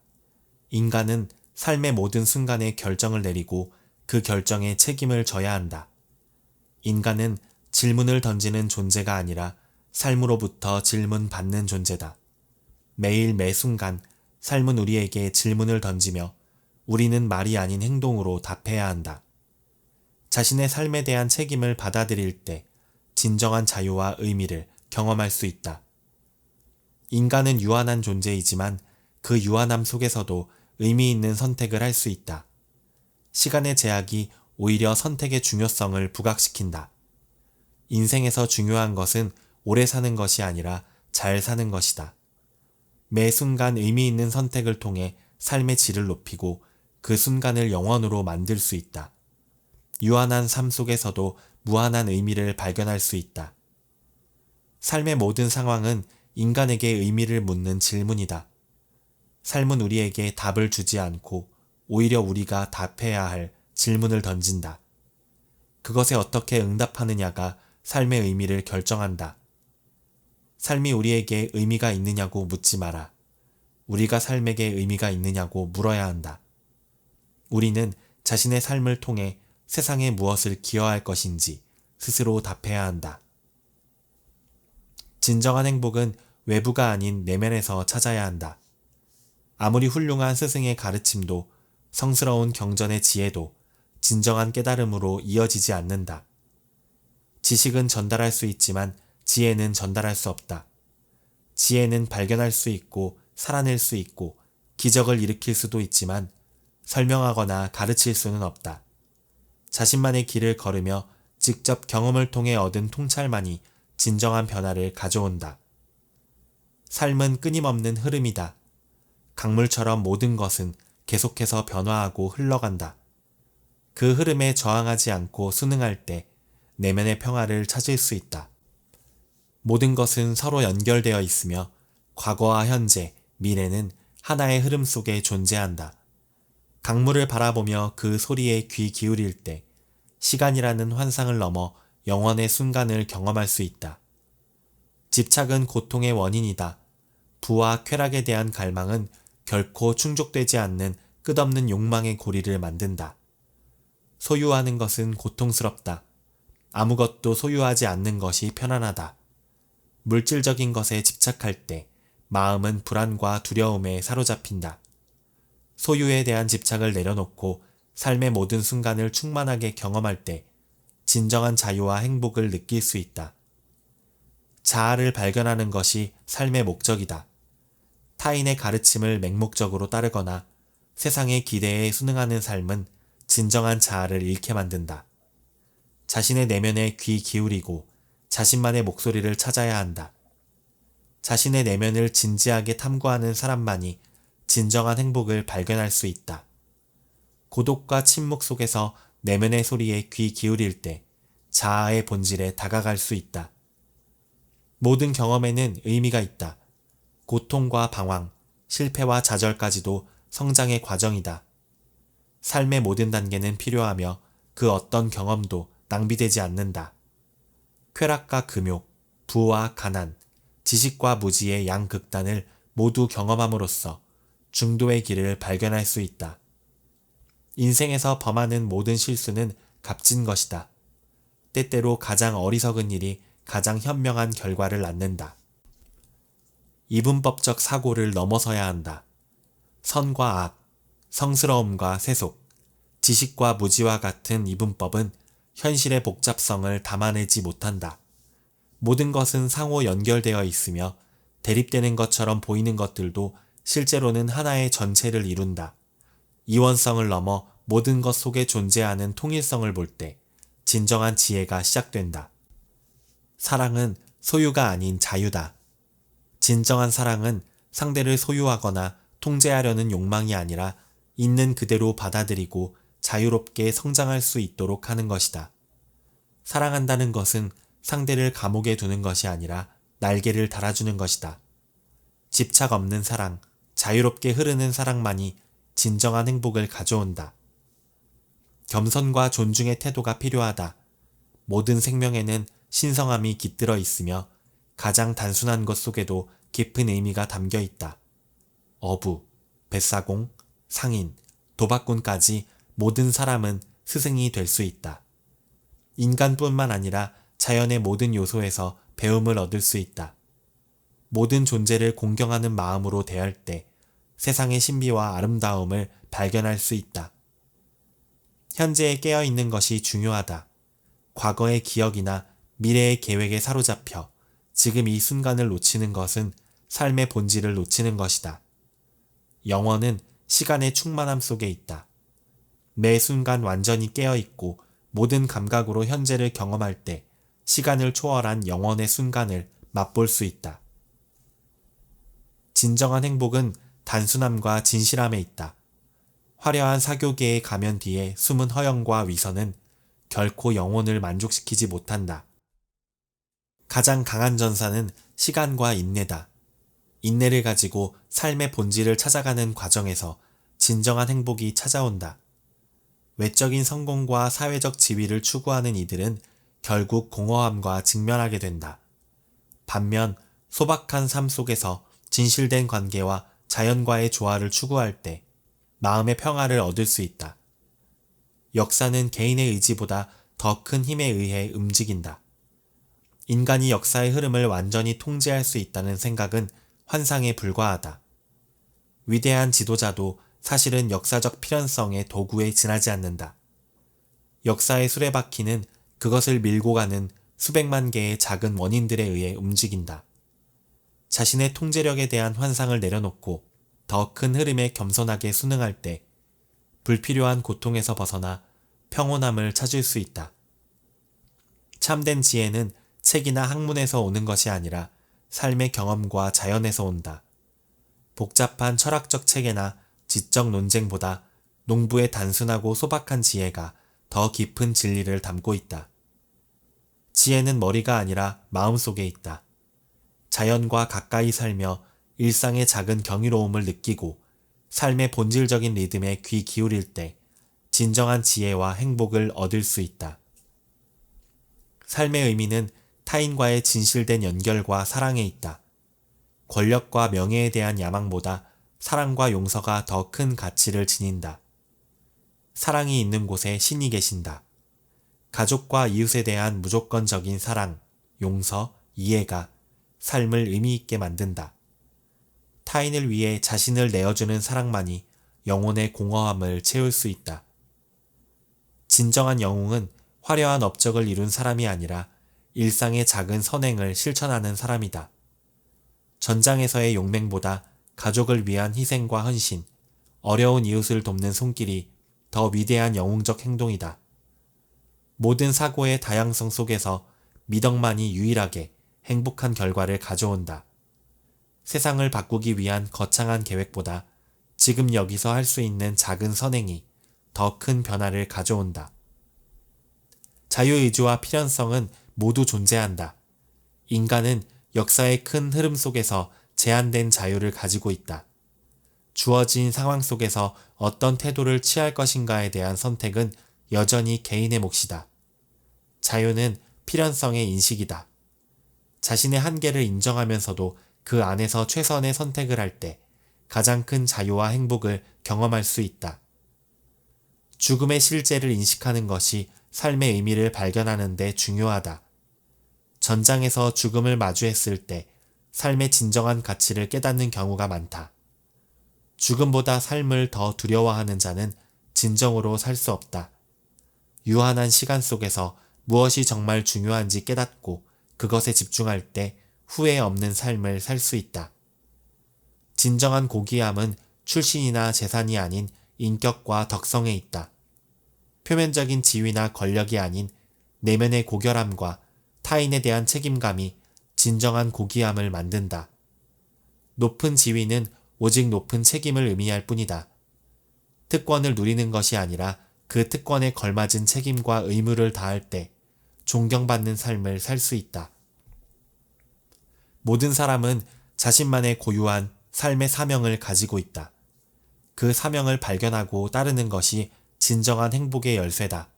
인간은 삶의 모든 순간에 결정을 내리고 그 결정에 책임을 져야 한다. 인간은 질문을 던지는 존재가 아니라 삶으로부터 질문받는 존재다. 매일 매 순간 삶은 우리에게 질문을 던지며 우리는 말이 아닌 행동으로 답해야 한다. 자신의 삶에 대한 책임을 받아들일 때 진정한 자유와 의미를 경험할 수 있다. 인간은 유한한 존재이지만 그 유한함 속에서도 의미 있는 선택을 할 수 있다. 시간의 제약이 오히려 선택의 중요성을 부각시킨다. 인생에서 중요한 것은 오래 사는 것이 아니라 잘 사는 것이다. 매 순간 의미 있는 선택을 통해 삶의 질을 높이고 그 순간을 영원으로 만들 수 있다. 유한한 삶 속에서도 무한한 의미를 발견할 수 있다. 삶의 모든 상황은 인간에게 의미를 묻는 질문이다. 삶은 우리에게 답을 주지 않고 오히려 우리가 답해야 할 질문을 던진다. 그것에 어떻게 응답하느냐가 삶의 의미를 결정한다. 삶이 우리에게 의미가 있느냐고 묻지 마라. 우리가 삶에게 의미가 있느냐고 물어야 한다. 우리는 자신의 삶을 통해 세상에 무엇을 기여할 것인지 스스로 답해야 한다. 진정한 행복은 외부가 아닌 내면에서 찾아야 한다. 아무리 훌륭한 스승의 가르침도 성스러운 경전의 지혜도 진정한 깨달음으로 이어지지 않는다. 지식은 전달할 수 있지만 지혜는 전달할 수 없다. 지혜는 발견할 수 있고 살아낼 수 있고 기적을 일으킬 수도 있지만 설명하거나 가르칠 수는 없다. 자신만의 길을 걸으며 직접 경험을 통해 얻은 통찰만이 진정한 변화를 가져온다. 삶은 끊임없는 흐름이다. 강물처럼 모든 것은 계속해서 변화하고 흘러간다. 그 흐름에 저항하지 않고 순응할 때 내면의 평화를 찾을 수 있다. 모든 것은 서로 연결되어 있으며 과거와 현재, 미래는 하나의 흐름 속에 존재한다. 강물을 바라보며 그 소리에 귀 기울일 때 시간이라는 환상을 넘어 영원의 순간을 경험할 수 있다. 집착은 고통의 원인이다. 부와 쾌락에 대한 갈망은 결코 충족되지 않는 끝없는 욕망의 고리를 만든다. 소유하는 것은 고통스럽다. 아무것도 소유하지 않는 것이 편안하다. 물질적인 것에 집착할 때 마음은 불안과 두려움에 사로잡힌다. 소유에 대한 집착을 내려놓고 삶의 모든 순간을 충만하게 경험할 때 진정한 자유와 행복을 느낄 수 있다. 자아를 발견하는 것이 삶의 목적이다. 타인의 가르침을 맹목적으로 따르거나 세상의 기대에 순응하는 삶은 진정한 자아를 잃게 만든다. 자신의 내면에 귀 기울이고 자신만의 목소리를 찾아야 한다. 자신의 내면을 진지하게 탐구하는 사람만이 진정한 행복을 발견할 수 있다. 고독과 침묵 속에서 내면의 소리에 귀 기울일 때 자아의 본질에 다가갈 수 있다. 모든 경험에는 의미가 있다. 고통과 방황, 실패와 좌절까지도 성장의 과정이다. 삶의 모든 단계는 필요하며 그 어떤 경험도 낭비되지 않는다. 쾌락과 금욕, 부와 가난, 지식과 무지의 양극단을 모두 경험함으로써 중도의 길을 발견할 수 있다. 인생에서 범하는 모든 실수는 값진 것이다. 때때로 가장 어리석은 일이 가장 현명한 결과를 낳는다. 이분법적 사고를 넘어서야 한다. 선과 악, 성스러움과 세속, 지식과 무지와 같은 이분법은 현실의 복잡성을 담아내지 못한다. 모든 것은 상호 연결되어 있으며 대립되는 것처럼 보이는 것들도 실제로는 하나의 전체를 이룬다. 이원성을 넘어 모든 것 속에 존재하는 통일성을 볼 때 진정한 지혜가 시작된다. 사랑은 소유가 아닌 자유다. 진정한 사랑은 상대를 소유하거나 통제하려는 욕망이 아니라 있는 그대로 받아들이고 자유롭게 성장할 수 있도록 하는 것이다. 사랑한다는 것은 상대를 감옥에 두는 것이 아니라 날개를 달아주는 것이다. 집착 없는 사랑, 자유롭게 흐르는 사랑만이 진정한 행복을 가져온다. 겸손과 존중의 태도가 필요하다. 모든 생명에는 신성함이 깃들어 있으며 가장 단순한 것 속에도 깊은 의미가 담겨 있다. 어부, 뱃사공, 상인, 도박꾼까지 모든 사람은 스승이 될 수 있다. 인간뿐만 아니라 자연의 모든 요소에서 배움을 얻을 수 있다. 모든 존재를 공경하는 마음으로 대할 때 세상의 신비와 아름다움을 발견할 수 있다. 현재에 깨어있는 것이 중요하다. 과거의 기억이나 미래의 계획에 사로잡혀 지금 이 순간을 놓치는 것은 삶의 본질을 놓치는 것이다. 영혼은 시간의 충만함 속에 있다. 매 순간 완전히 깨어있고 모든 감각으로 현재를 경험할 때 시간을 초월한 영혼의 순간을 맛볼 수 있다. 진정한 행복은 단순함과 진실함에 있다. 화려한 사교계의 가면 뒤에 숨은 허영과 위선은 결코 영혼을 만족시키지 못한다. 가장 강한 전사는 시간과 인내다. 인내를 가지고 삶의 본질을 찾아가는 과정에서 진정한 행복이 찾아온다. 외적인 성공과 사회적 지위를 추구하는 이들은 결국 공허함과 직면하게 된다. 반면 소박한 삶 속에서 진실된 관계와 자연과의 조화를 추구할 때 마음의 평화를 얻을 수 있다. 역사는 개인의 의지보다 더 큰 힘에 의해 움직인다. 인간이 역사의 흐름을 완전히 통제할 수 있다는 생각은 환상에 불과하다. 위대한 지도자도 사실은 역사적 필연성의 도구에 지나지 않는다. 역사의 수레바퀴는 그것을 밀고 가는 수백만 개의 작은 원인들에 의해 움직인다. 자신의 통제력에 대한 환상을 내려놓고 더 큰 흐름에 겸손하게 순응할 때 불필요한 고통에서 벗어나 평온함을 찾을 수 있다. 참된 지혜는 책이나 학문에서 오는 것이 아니라 삶의 경험과 자연에서 온다. 복잡한 철학적 체계나 지적 논쟁보다 농부의 단순하고 소박한 지혜가 더 깊은 진리를 담고 있다. 지혜는 머리가 아니라 마음속에 있다. 자연과 가까이 살며 일상의 작은 경이로움을 느끼고 삶의 본질적인 리듬에 귀 기울일 때 진정한 지혜와 행복을 얻을 수 있다. 삶의 의미는 타인과의 진실된 연결과 사랑에 있다. 권력과 명예에 대한 야망보다 사랑과 용서가 더 큰 가치를 지닌다. 사랑이 있는 곳에 신이 계신다. 가족과 이웃에 대한 무조건적인 사랑, 용서, 이해가 삶을 의미 있게 만든다. 타인을 위해 자신을 내어주는 사랑만이 영혼의 공허함을 채울 수 있다. 진정한 영웅은 화려한 업적을 이룬 사람이 아니라 일상의 작은 선행을 실천하는 사람이다. 전장에서의 용맹보다 가족을 위한 희생과 헌신, 어려운 이웃을 돕는 손길이 더 위대한 영웅적 행동이다. 모든 사고의 다양성 속에서 미덕만이 유일하게 행복한 결과를 가져온다. 세상을 바꾸기 위한 거창한 계획보다 지금 여기서 할 수 있는 작은 선행이 더 큰 변화를 가져온다. 자유의지와 필연성은 모두 존재한다. 인간은 역사의 큰 흐름 속에서 제한된 자유를 가지고 있다. 주어진 상황 속에서 어떤 태도를 취할 것인가에 대한 선택은 여전히 개인의 몫이다. 자유는 필연성의 인식이다. 자신의 한계를 인정하면서도 그 안에서 최선의 선택을 할 때 가장 큰 자유와 행복을 경험할 수 있다. 죽음의 실제를 인식하는 것이 삶의 의미를 발견하는 데 중요하다. 전장에서 죽음을 마주했을 때 삶의 진정한 가치를 깨닫는 경우가 많다. 죽음보다 삶을 더 두려워하는 자는 진정으로 살 수 없다. 유한한 시간 속에서 무엇이 정말 중요한지 깨닫고 그것에 집중할 때 후회 없는 삶을 살 수 있다. 진정한 고귀함은 출신이나 재산이 아닌 인격과 덕성에 있다. 표면적인 지위나 권력이 아닌 내면의 고결함과 타인에 대한 책임감이 진정한 고귀함을 만든다. 높은 지위는 오직 높은 책임을 의미할 뿐이다. 특권을 누리는 것이 아니라 그 특권에 걸맞은 책임과 의무를 다할 때 존경받는 삶을 살 수 있다. 모든 사람은 자신만의 고유한 삶의 사명을 가지고 있다. 그 사명을 발견하고 따르는 것이 진정한 행복의 열쇠다.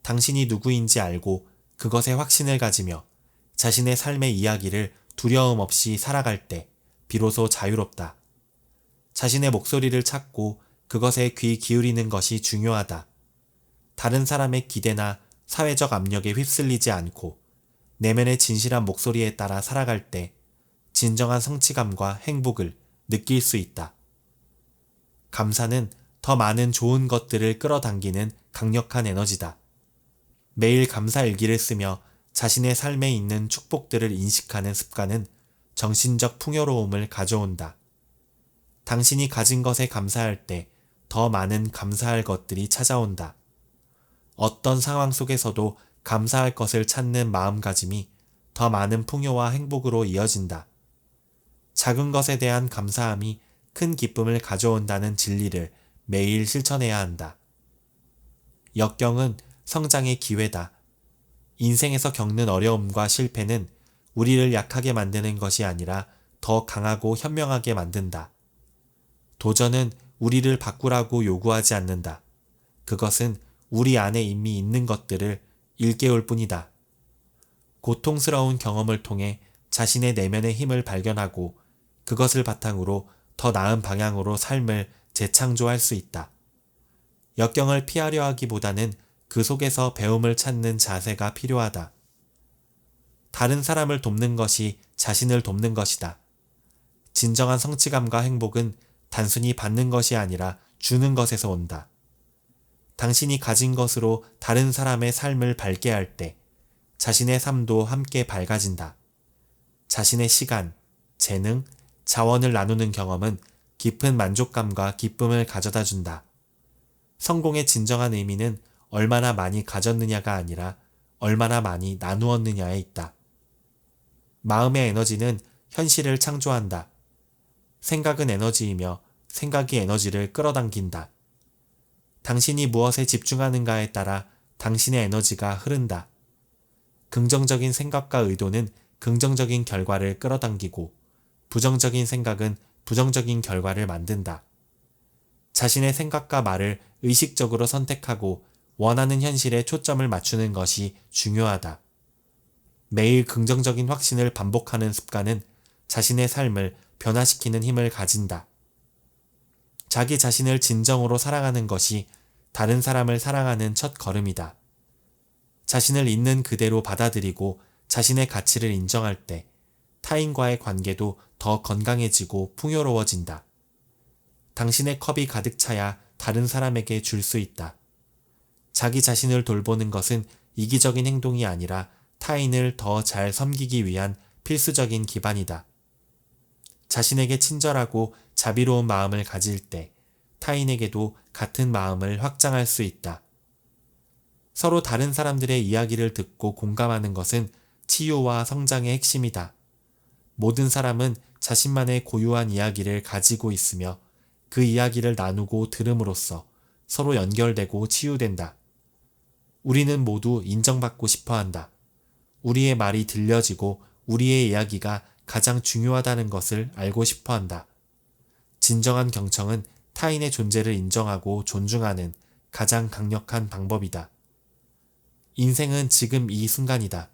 당신이 누구인지 알고 그것에 확신을 가지며 자신의 삶의 이야기를 두려움 없이 살아갈 때 비로소 자유롭다. 자신의 목소리를 찾고 그것에 귀 기울이는 것이 중요하다. 다른 사람의 기대나 사회적 압력에 휩쓸리지 않고 내면의 진실한 목소리에 따라 살아갈 때 진정한 성취감과 행복을 느낄 수 있다. 감사는 더 많은 좋은 것들을 끌어당기는 강력한 에너지다. 매일 감사 일기를 쓰며 자신의 삶에 있는 축복들을 인식하는 습관은 정신적 풍요로움을 가져온다. 당신이 가진 것에 감사할 때 더 많은 감사할 것들이 찾아온다. 어떤 상황 속에서도 감사할 것을 찾는 마음가짐이 더 많은 풍요와 행복으로 이어진다. 작은 것에 대한 감사함이 큰 기쁨을 가져온다는 진리를 매일 실천해야 한다. 역경은 성장의 기회다. 인생에서 겪는 어려움과 실패는 우리를 약하게 만드는 것이 아니라 더 강하고 현명하게 만든다. 도전은 우리를 바꾸라고 요구하지 않는다. 그것은 우리 안에 이미 있는 것들을 일깨울 뿐이다. 고통스러운 경험을 통해 자신의 내면의 힘을 발견하고 그것을 바탕으로 더 나은 방향으로 삶을 재창조할 수 있다. 역경을 피하려 하기보다는 그 속에서 배움을 찾는 자세가 필요하다. 다른 사람을 돕는 것이 자신을 돕는 것이다. 진정한 성취감과 행복은 단순히 받는 것이 아니라 주는 것에서 온다. 당신이 가진 것으로 다른 사람의 삶을 밝게 할 때 자신의 삶도 함께 밝아진다. 자신의 시간, 재능, 자원을 나누는 경험은 깊은 만족감과 기쁨을 가져다 준다. 성공의 진정한 의미는 얼마나 많이 가졌느냐가 아니라 얼마나 많이 나누었느냐에 있다. 마음의 에너지는 현실을 창조한다. 생각은 에너지이며 생각이 에너지를 끌어당긴다. 당신이 무엇에 집중하는가에 따라 당신의 에너지가 흐른다. 긍정적인 생각과 의도는 긍정적인 결과를 끌어당기고 부정적인 생각은 부정적인 결과를 만든다. 자신의 생각과 말을 의식적으로 선택하고 원하는 현실에 초점을 맞추는 것이 중요하다. 매일 긍정적인 확신을 반복하는 습관은 자신의 삶을 변화시키는 힘을 가진다. 자기 자신을 진정으로 사랑하는 것이 다른 사람을 사랑하는 첫 걸음이다. 자신을 있는 그대로 받아들이고 자신의 가치를 인정할 때 타인과의 관계도 더 건강해지고 풍요로워진다. 당신의 컵이 가득 차야 다른 사람에게 줄 수 있다. 자기 자신을 돌보는 것은 이기적인 행동이 아니라 타인을 더 잘 섬기기 위한 필수적인 기반이다. 자신에게 친절하고 자비로운 마음을 가질 때 타인에게도 같은 마음을 확장할 수 있다. 서로 다른 사람들의 이야기를 듣고 공감하는 것은 치유와 성장의 핵심이다. 모든 사람은 자신만의 고유한 이야기를 가지고 있으며 그 이야기를 나누고 들음으로써 서로 연결되고 치유된다. 우리는 모두 인정받고 싶어 한다. 우리의 말이 들려지고 우리의 이야기가 가장 중요하다는 것을 알고 싶어 한다. 진정한 경청은 타인의 존재를 인정하고 존중하는 가장 강력한 방법이다. 인생은 지금 이 순간이다.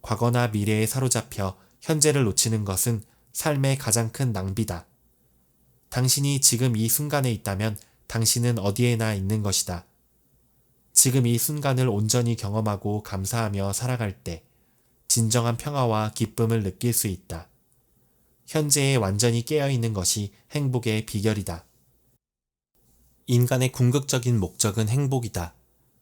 과거나 미래에 사로잡혀 현재를 놓치는 것은 삶의 가장 큰 낭비다. 당신이 지금 이 순간에 있다면 당신은 어디에나 있는 것이다. 지금 이 순간을 온전히 경험하고 감사하며 살아갈 때 진정한 평화와 기쁨을 느낄 수 있다. 현재에 완전히 깨어있는 것이 행복의 비결이다. 인간의 궁극적인 목적은 행복이다.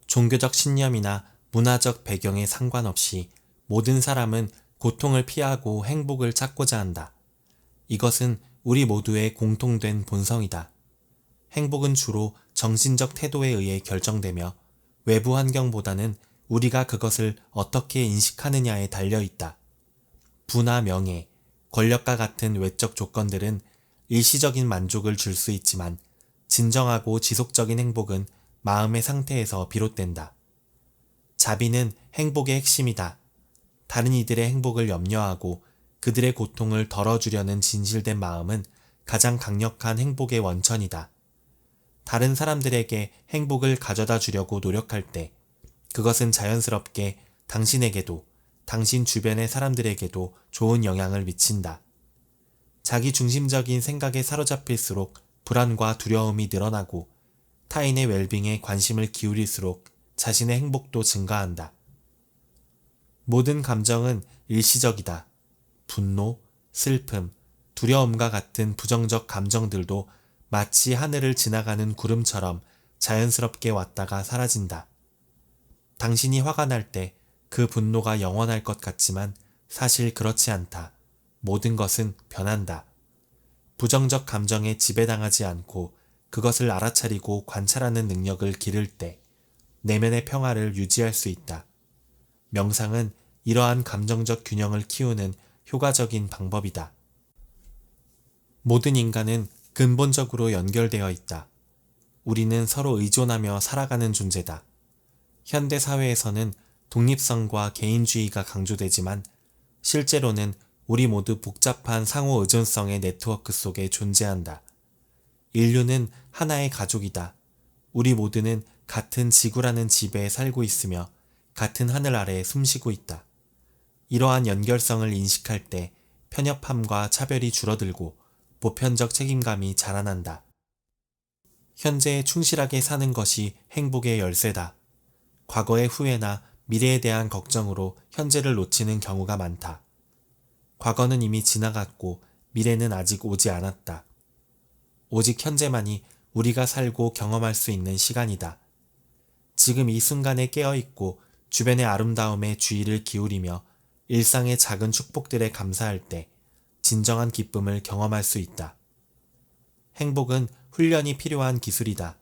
종교적 신념이나 문화적 배경에 상관없이 모든 사람은 고통을 피하고 행복을 찾고자 한다. 이것은 우리 모두의 공통된 본성이다. 행복은 주로 정신적 태도에 의해 결정되며 외부 환경보다는 우리가 그것을 어떻게 인식하느냐에 달려있다. 부나 명예, 권력과 같은 외적 조건들은 일시적인 만족을 줄 수 있지만 진정하고 지속적인 행복은 마음의 상태에서 비롯된다. 자비는 행복의 핵심이다. 다른 이들의 행복을 염려하고 그들의 고통을 덜어주려는 진실된 마음은 가장 강력한 행복의 원천이다. 다른 사람들에게 행복을 가져다 주려고 노력할 때 그것은 자연스럽게 당신에게도 당신 주변의 사람들에게도 좋은 영향을 미친다. 자기 중심적인 생각에 사로잡힐수록 불안과 두려움이 늘어나고 타인의 웰빙에 관심을 기울일수록 자신의 행복도 증가한다. 모든 감정은 일시적이다. 분노, 슬픔, 두려움과 같은 부정적 감정들도 마치 하늘을 지나가는 구름처럼 자연스럽게 왔다가 사라진다. 당신이 화가 날 때 그 분노가 영원할 것 같지만 사실 그렇지 않다. 모든 것은 변한다. 부정적 감정에 지배당하지 않고 그것을 알아차리고 관찰하는 능력을 기를 때 내면의 평화를 유지할 수 있다. 명상은 이러한 감정적 균형을 키우는 효과적인 방법이다. 모든 인간은 근본적으로 연결되어 있다. 우리는 서로 의존하며 살아가는 존재다. 현대 사회에서는 독립성과 개인주의가 강조되지만 실제로는 우리 모두 복잡한 상호 의존성의 네트워크 속에 존재한다. 인류는 하나의 가족이다. 우리 모두는 같은 지구라는 집에 살고 있으며 같은 하늘 아래에 숨쉬고 있다. 이러한 연결성을 인식할 때 편협함과 차별이 줄어들고 보편적 책임감이 자라난다. 현재에 충실하게 사는 것이 행복의 열쇠다. 과거의 후회나 미래에 대한 걱정으로 현재를 놓치는 경우가 많다. 과거는 이미 지나갔고 미래는 아직 오지 않았다. 오직 현재만이 우리가 살고 경험할 수 있는 시간이다. 지금 이 순간에 깨어있고 주변의 아름다움에 주의를 기울이며 일상의 작은 축복들에 감사할 때 진정한 기쁨을 경험할 수 있다. 행복은 훈련이 필요한 기술이다.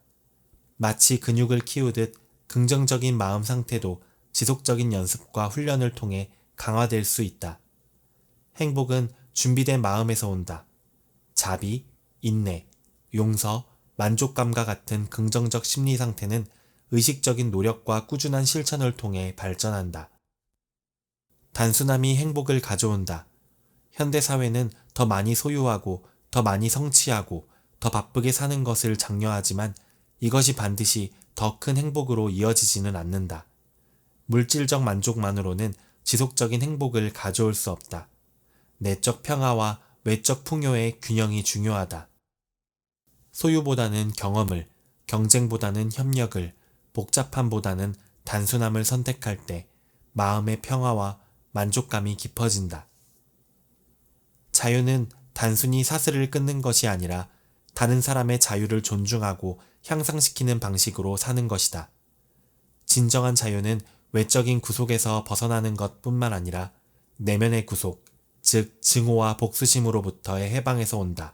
마치 근육을 키우듯 긍정적인 마음 상태도 지속적인 연습과 훈련을 통해 강화될 수 있다. 행복은 준비된 마음에서 온다. 자비, 인내, 용서, 만족감과 같은 긍정적 심리 상태는 의식적인 노력과 꾸준한 실천을 통해 발전한다. 단순함이 행복을 가져온다. 현대사회는 더 많이 소유하고 더 많이 성취하고 더 바쁘게 사는 것을 장려하지만 이것이 반드시 더 큰 행복으로 이어지지는 않는다. 물질적 만족만으로는 지속적인 행복을 가져올 수 없다. 내적 평화와 외적 풍요의 균형이 중요하다. 소유보다는 경험을, 경쟁보다는 협력을, 복잡함보다는 단순함을 선택할 때 마음의 평화와 만족감이 깊어진다. 자유는 단순히 사슬을 끊는 것이 아니라 다른 사람의 자유를 존중하고 향상시키는 방식으로 사는 것이다. 진정한 자유는 외적인 구속에서 벗어나는 것뿐만 아니라 내면의 구속, 즉 증오와 복수심으로부터의 해방에서 온다.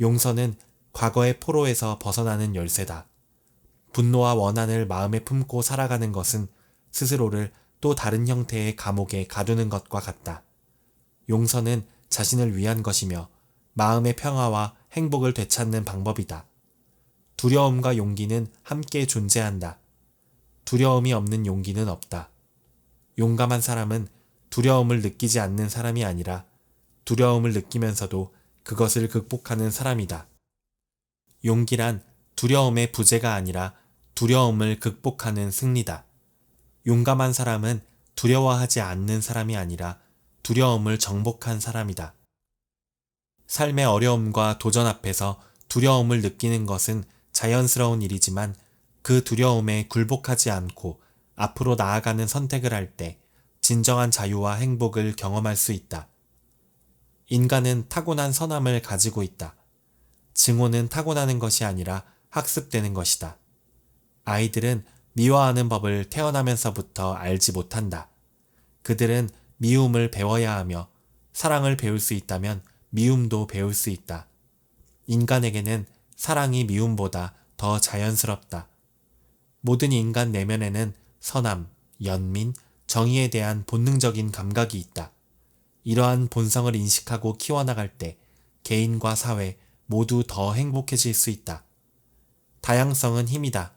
용서는 과거의 포로에서 벗어나는 열쇠다. 분노와 원한을 마음에 품고 살아가는 것은 스스로를 또 다른 형태의 감옥에 가두는 것과 같다. 용서는 자신을 위한 것이며 마음의 평화와 행복을 되찾는 방법이다. 두려움과 용기는 함께 존재한다. 두려움이 없는 용기는 없다. 용감한 사람은 두려움을 느끼지 않는 사람이 아니라 두려움을 느끼면서도 그것을 극복하는 사람이다. 용기란 두려움의 부재가 아니라 두려움을 극복하는 승리다. 용감한 사람은 두려워하지 않는 사람이 아니라 두려움을 정복한 사람이다. 삶의 어려움과 도전 앞에서 두려움을 느끼는 것은 자연스러운 일이지만 그 두려움에 굴복하지 않고 앞으로 나아가는 선택을 할 때 진정한 자유와 행복을 경험할 수 있다. 인간은 타고난 선함을 가지고 있다. 증오는 타고나는 것이 아니라 학습되는 것이다. 아이들은 미워하는 법을 태어나면서부터 알지 못한다. 그들은 미움을 배워야 하며 사랑을 배울 수 있다면 미움도 배울 수 있다. 인간에게는 사랑이 미움보다 더 자연스럽다. 모든 인간 내면에는 선함, 연민, 정의에 대한 본능적인 감각이 있다. 이러한 본성을 인식하고 키워나갈 때 개인과 사회 모두 더 행복해질 수 있다. 다양성은 힘이다.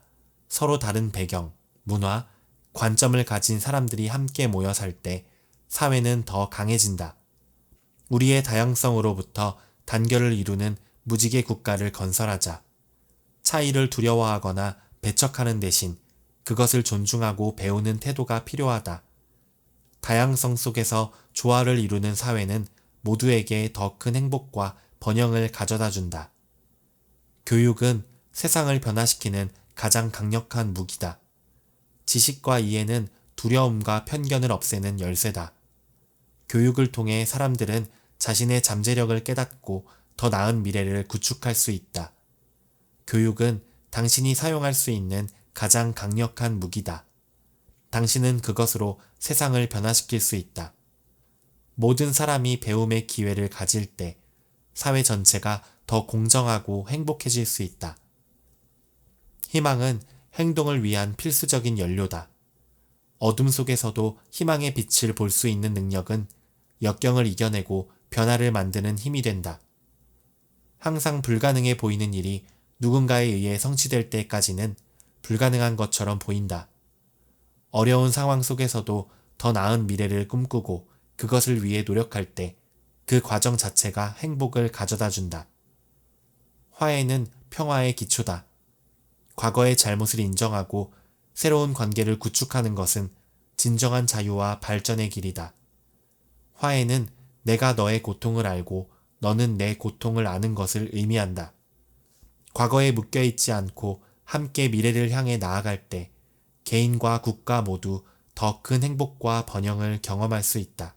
서로 다른 배경, 문화, 관점을 가진 사람들이 함께 모여 살 때 사회는 더 강해진다. 우리의 다양성으로부터 단결을 이루는 무지개 국가를 건설하자. 차이를 두려워하거나 배척하는 대신 그것을 존중하고 배우는 태도가 필요하다. 다양성 속에서 조화를 이루는 사회는 모두에게 더 큰 행복과 번영을 가져다 준다. 교육은 세상을 변화시키는 가장 강력한 무기다. 지식과 이해는 두려움과 편견을 없애는 열쇠다. 교육을 통해 사람들은 자신의 잠재력을 깨닫고 더 나은 미래를 구축할 수 있다. 교육은 당신이 사용할 수 있는 가장 강력한 무기다. 당신은 그것으로 세상을 변화시킬 수 있다. 모든 사람이 배움의 기회를 가질 때 사회 전체가 더 공정하고 행복해질 수 있다. 희망은 행동을 위한 필수적인 연료다. 어둠 속에서도 희망의 빛을 볼 수 있는 능력은 역경을 이겨내고 변화를 만드는 힘이 된다. 항상 불가능해 보이는 일이 누군가에 의해 성취될 때까지는 불가능한 것처럼 보인다. 어려운 상황 속에서도 더 나은 미래를 꿈꾸고 그것을 위해 노력할 때 그 과정 자체가 행복을 가져다 준다. 화해는 평화의 기초다. 과거의 잘못을 인정하고 새로운 관계를 구축하는 것은 진정한 자유와 발전의 길이다. 화해는 내가 너의 고통을 알고 너는 내 고통을 아는 것을 의미한다. 과거에 묶여있지 않고 함께 미래를 향해 나아갈 때 개인과 국가 모두 더 큰 행복과 번영을 경험할 수 있다.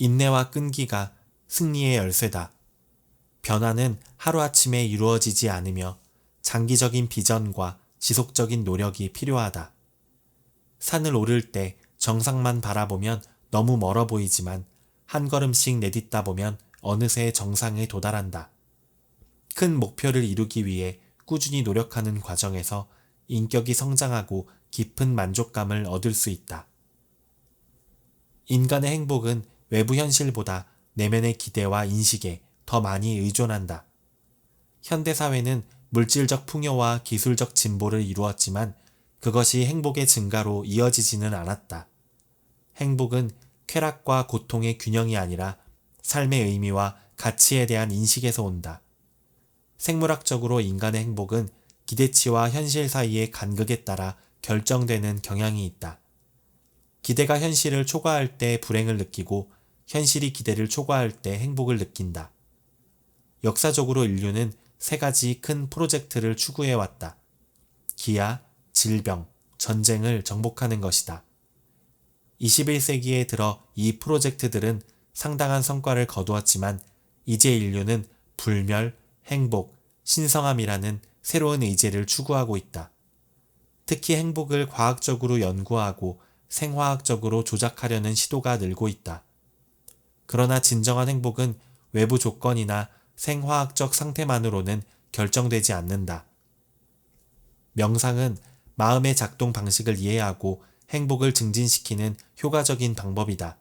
인내와 끈기가 승리의 열쇠다. 변화는 하루아침에 이루어지지 않으며 장기적인 비전과 지속적인 노력이 필요하다. 산을 오를 때 정상만 바라보면 너무 멀어 보이지만 한 걸음씩 내딛다 보면 어느새 정상에 도달한다. 큰 목표를 이루기 위해 꾸준히 노력하는 과정에서 인격이 성장하고 깊은 만족감을 얻을 수 있다. 인간의 행복은 외부 현실보다 내면의 기대와 인식에 더 많이 의존한다. 현대사회는 물질적 풍요와 기술적 진보를 이루었지만 그것이 행복의 증가로 이어지지는 않았다. 행복은 쾌락과 고통의 균형이 아니라 삶의 의미와 가치에 대한 인식에서 온다. 생물학적으로 인간의 행복은 기대치와 현실 사이의 간극에 따라 결정되는 경향이 있다. 기대가 현실을 초과할 때 불행을 느끼고 현실이 기대를 초과할 때 행복을 느낀다. 역사적으로 인류는 세 가지 큰 프로젝트를 추구해왔다. 기아, 질병, 전쟁을 정복하는 것이다. 21세기에 들어 이 프로젝트들은 상당한 성과를 거두었지만 이제 인류는 불멸, 행복, 신성함이라는 새로운 의제를 추구하고 있다. 특히 행복을 과학적으로 연구하고 생화학적으로 조작하려는 시도가 늘고 있다. 그러나 진정한 행복은 외부 조건이나 생화학적 상태만으로는 결정되지 않는다. 명상은 마음의 작동 방식을 이해하고 행복을 증진시키는 효과적인 방법이다.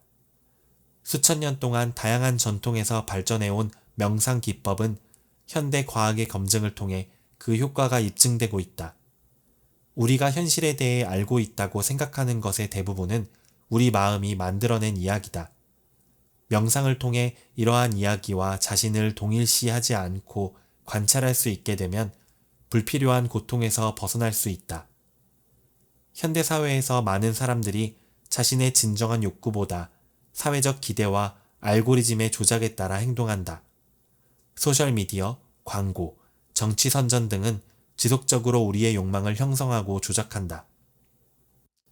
수천 년 동안 다양한 전통에서 발전해온 명상 기법은 현대 과학의 검증을 통해 그 효과가 입증되고 있다. 우리가 현실에 대해 알고 있다고 생각하는 것의 대부분은 우리 마음이 만들어낸 이야기다. 명상을 통해 이러한 이야기와 자신을 동일시하지 않고 관찰할 수 있게 되면 불필요한 고통에서 벗어날 수 있다. 현대사회에서 많은 사람들이 자신의 진정한 욕구보다 사회적 기대와 알고리즘의 조작에 따라 행동한다. 소셜미디어, 광고, 정치 선전 등은 지속적으로 우리의 욕망을 형성하고 조작한다.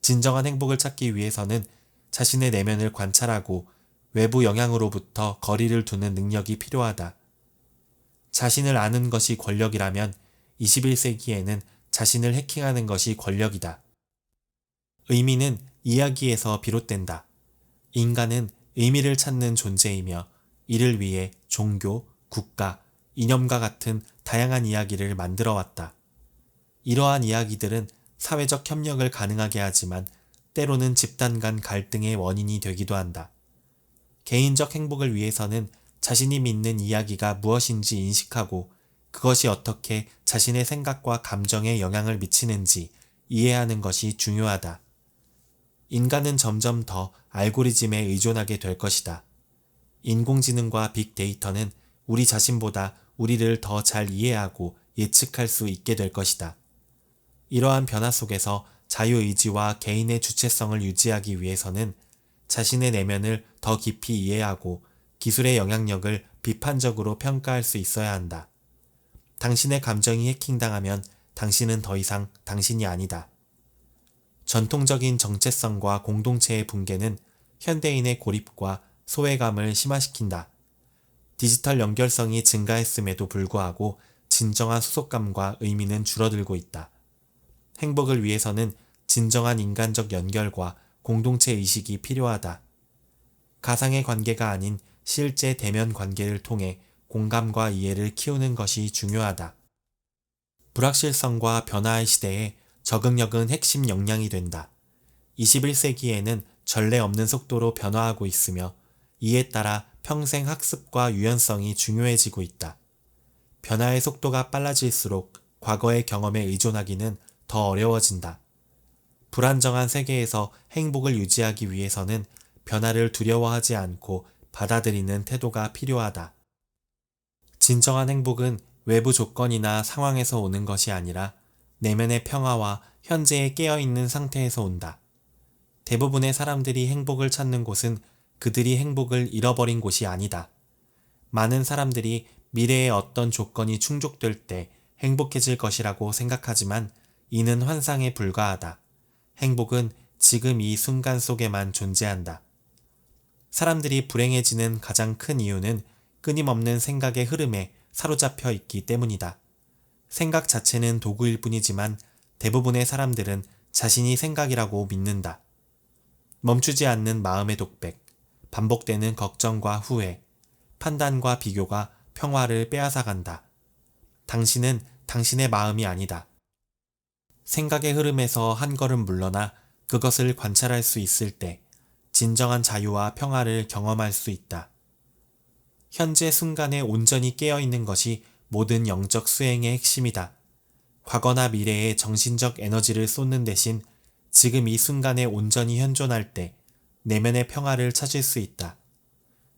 진정한 행복을 찾기 위해서는 자신의 내면을 관찰하고 외부 영향으로부터 거리를 두는 능력이 필요하다. 자신을 아는 것이 권력이라면 21세기에는 자신을 해킹하는 것이 권력이다. 의미는 이야기에서 비롯된다. 인간은 의미를 찾는 존재이며 이를 위해 종교, 국가, 이념과 같은 다양한 이야기를 만들어 왔다. 이러한 이야기들은 사회적 협력을 가능하게 하지만 때로는 집단 간 갈등의 원인이 되기도 한다. 개인적 행복을 위해서는 자신이 믿는 이야기가 무엇인지 인식하고 그것이 어떻게 자신의 생각과 감정에 영향을 미치는지 이해하는 것이 중요하다. 인간은 점점 더 알고리즘에 의존하게 될 것이다. 인공지능과 빅데이터는 우리 자신보다 우리를 더 잘 이해하고 예측할 수 있게 될 것이다. 이러한 변화 속에서 자유의지와 개인의 주체성을 유지하기 위해서는 자신의 내면을 더 깊이 이해하고 기술의 영향력을 비판적으로 평가할 수 있어야 한다. 당신의 감정이 해킹당하면 당신은 더 이상 당신이 아니다. 전통적인 정체성과 공동체의 붕괴는 현대인의 고립과 소외감을 심화시킨다. 디지털 연결성이 증가했음에도 불구하고 진정한 소속감과 의미는 줄어들고 있다. 행복을 위해서는 진정한 인간적 연결과 공동체 의식이 필요하다. 가상의 관계가 아닌 실제 대면 관계를 통해 공감과 이해를 키우는 것이 중요하다. 불확실성과 변화의 시대에 적응력은 핵심 역량이 된다. 21세기에는 전례 없는 속도로 변화하고 있으며 이에 따라 평생 학습과 유연성이 중요해지고 있다. 변화의 속도가 빨라질수록 과거의 경험에 의존하기는 더 어려워진다. 불안정한 세계에서 행복을 유지하기 위해서는 변화를 두려워하지 않고 받아들이는 태도가 필요하다. 진정한 행복은 외부 조건이나 상황에서 오는 것이 아니라 내면의 평화와 현재에 깨어있는 상태에서 온다. 대부분의 사람들이 행복을 찾는 곳은 그들이 행복을 잃어버린 곳이 아니다. 많은 사람들이 미래의 어떤 조건이 충족될 때 행복해질 것이라고 생각하지만 이는 환상에 불과하다. 행복은 지금 이 순간 속에만 존재한다. 사람들이 불행해지는 가장 큰 이유는 끊임없는 생각의 흐름에 사로잡혀 있기 때문이다. 생각 자체는 도구일 뿐이지만 대부분의 사람들은 자신이 생각이라고 믿는다. 멈추지 않는 마음의 독백, 반복되는 걱정과 후회, 판단과 비교가 평화를 빼앗아간다. 당신은 당신의 마음이 아니다. 생각의 흐름에서 한 걸음 물러나 그것을 관찰할 수 있을 때 진정한 자유와 평화를 경험할 수 있다. 현재 순간에 온전히 깨어있는 것이 모든 영적 수행의 핵심이다. 과거나 미래에 정신적 에너지를 쏟는 대신 지금 이 순간에 온전히 현존할 때 내면의 평화를 찾을 수 있다.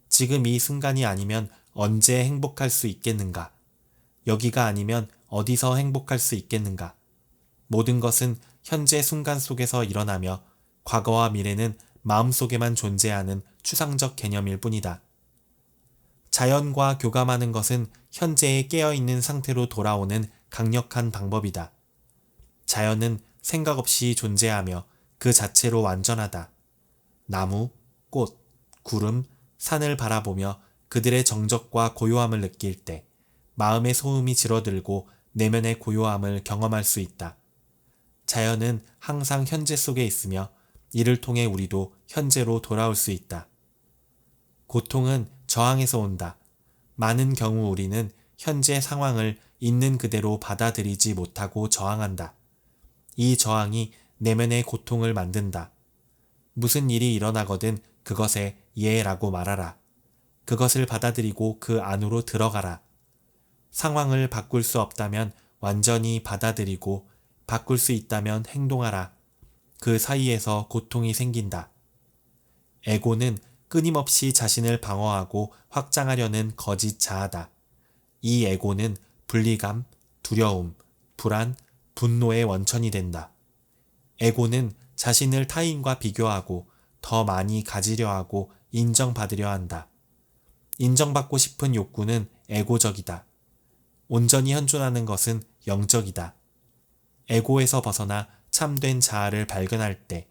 지금 이 순간이 아니면 언제 행복할 수 있겠는가? 여기가 아니면 어디서 행복할 수 있겠는가? 모든 것은 현재 순간 속에서 일어나며 과거와 미래는 마음속에만 존재하는 추상적 개념일 뿐이다. 자연과 교감하는 것은 현재에 깨어있는 상태로 돌아오는 강력한 방법이다. 자연은 생각 없이 존재하며 그 자체로 완전하다. 나무, 꽃, 구름, 산을 바라보며 그들의 정적과 고요함을 느낄 때 마음의 소음이 줄어들고 내면의 고요함을 경험할 수 있다. 자연은 항상 현재 속에 있으며 이를 통해 우리도 현재로 돌아올 수 있다. 고통은 저항에서 온다. 많은 경우 우리는 현재 상황을 있는 그대로 받아들이지 못하고 저항한다. 이 저항이 내면의 고통을 만든다. 무슨 일이 일어나거든 그것에 예라고 말하라. 그것을 받아들이고 그 안으로 들어가라. 상황을 바꿀 수 없다면 완전히 받아들이고 바꿀 수 있다면 행동하라. 그 사이에서 고통이 생긴다. 에고는 끊임없이 자신을 방어하고 확장하려는 거짓 자아다. 이 에고는 분리감, 두려움, 불안, 분노의 원천이 된다. 에고는 자신을 타인과 비교하고 더 많이 가지려 하고 인정받으려 한다. 인정받고 싶은 욕구는 에고적이다. 온전히 현존하는 것은 영적이다. 에고에서 벗어나 참된 자아를 발견할 때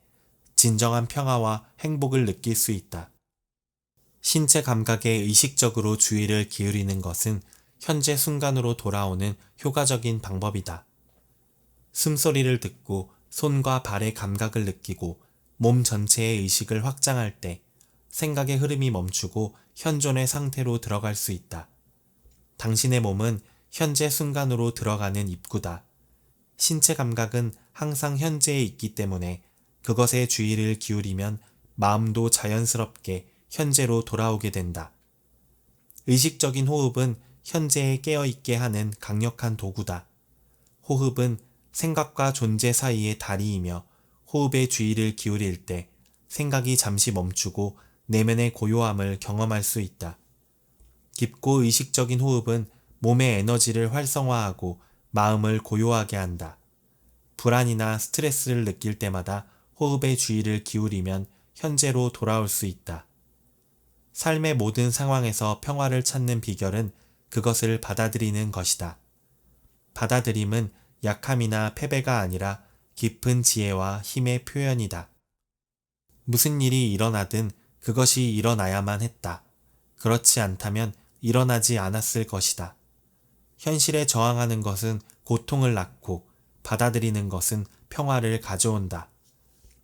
진정한 평화와 행복을 느낄 수 있다. 신체 감각에 의식적으로 주의를 기울이는 것은 현재 순간으로 돌아오는 효과적인 방법이다. 숨소리를 듣고 손과 발의 감각을 느끼고 몸 전체의 의식을 확장할 때 생각의 흐름이 멈추고 현존의 상태로 들어갈 수 있다. 당신의 몸은 현재 순간으로 들어가는 입구다. 신체 감각은 항상 현재에 있기 때문에 그것에 주의를 기울이면 마음도 자연스럽게 현재로 돌아오게 된다. 의식적인 호흡은 현재에 깨어있게 하는 강력한 도구다. 호흡은 생각과 존재 사이의 다리이며 호흡에 주의를 기울일 때 생각이 잠시 멈추고 내면의 고요함을 경험할 수 있다. 깊고 의식적인 호흡은 몸의 에너지를 활성화하고 마음을 고요하게 한다. 불안이나 스트레스를 느낄 때마다 호흡에 주의를 기울이면 현재로 돌아올 수 있다. 삶의 모든 상황에서 평화를 찾는 비결은 그것을 받아들이는 것이다. 받아들임은 약함이나 패배가 아니라 깊은 지혜와 힘의 표현이다. 무슨 일이 일어나든 그것이 일어나야만 했다. 그렇지 않다면 일어나지 않았을 것이다. 현실에 저항하는 것은 고통을 낳고 받아들이는 것은 평화를 가져온다.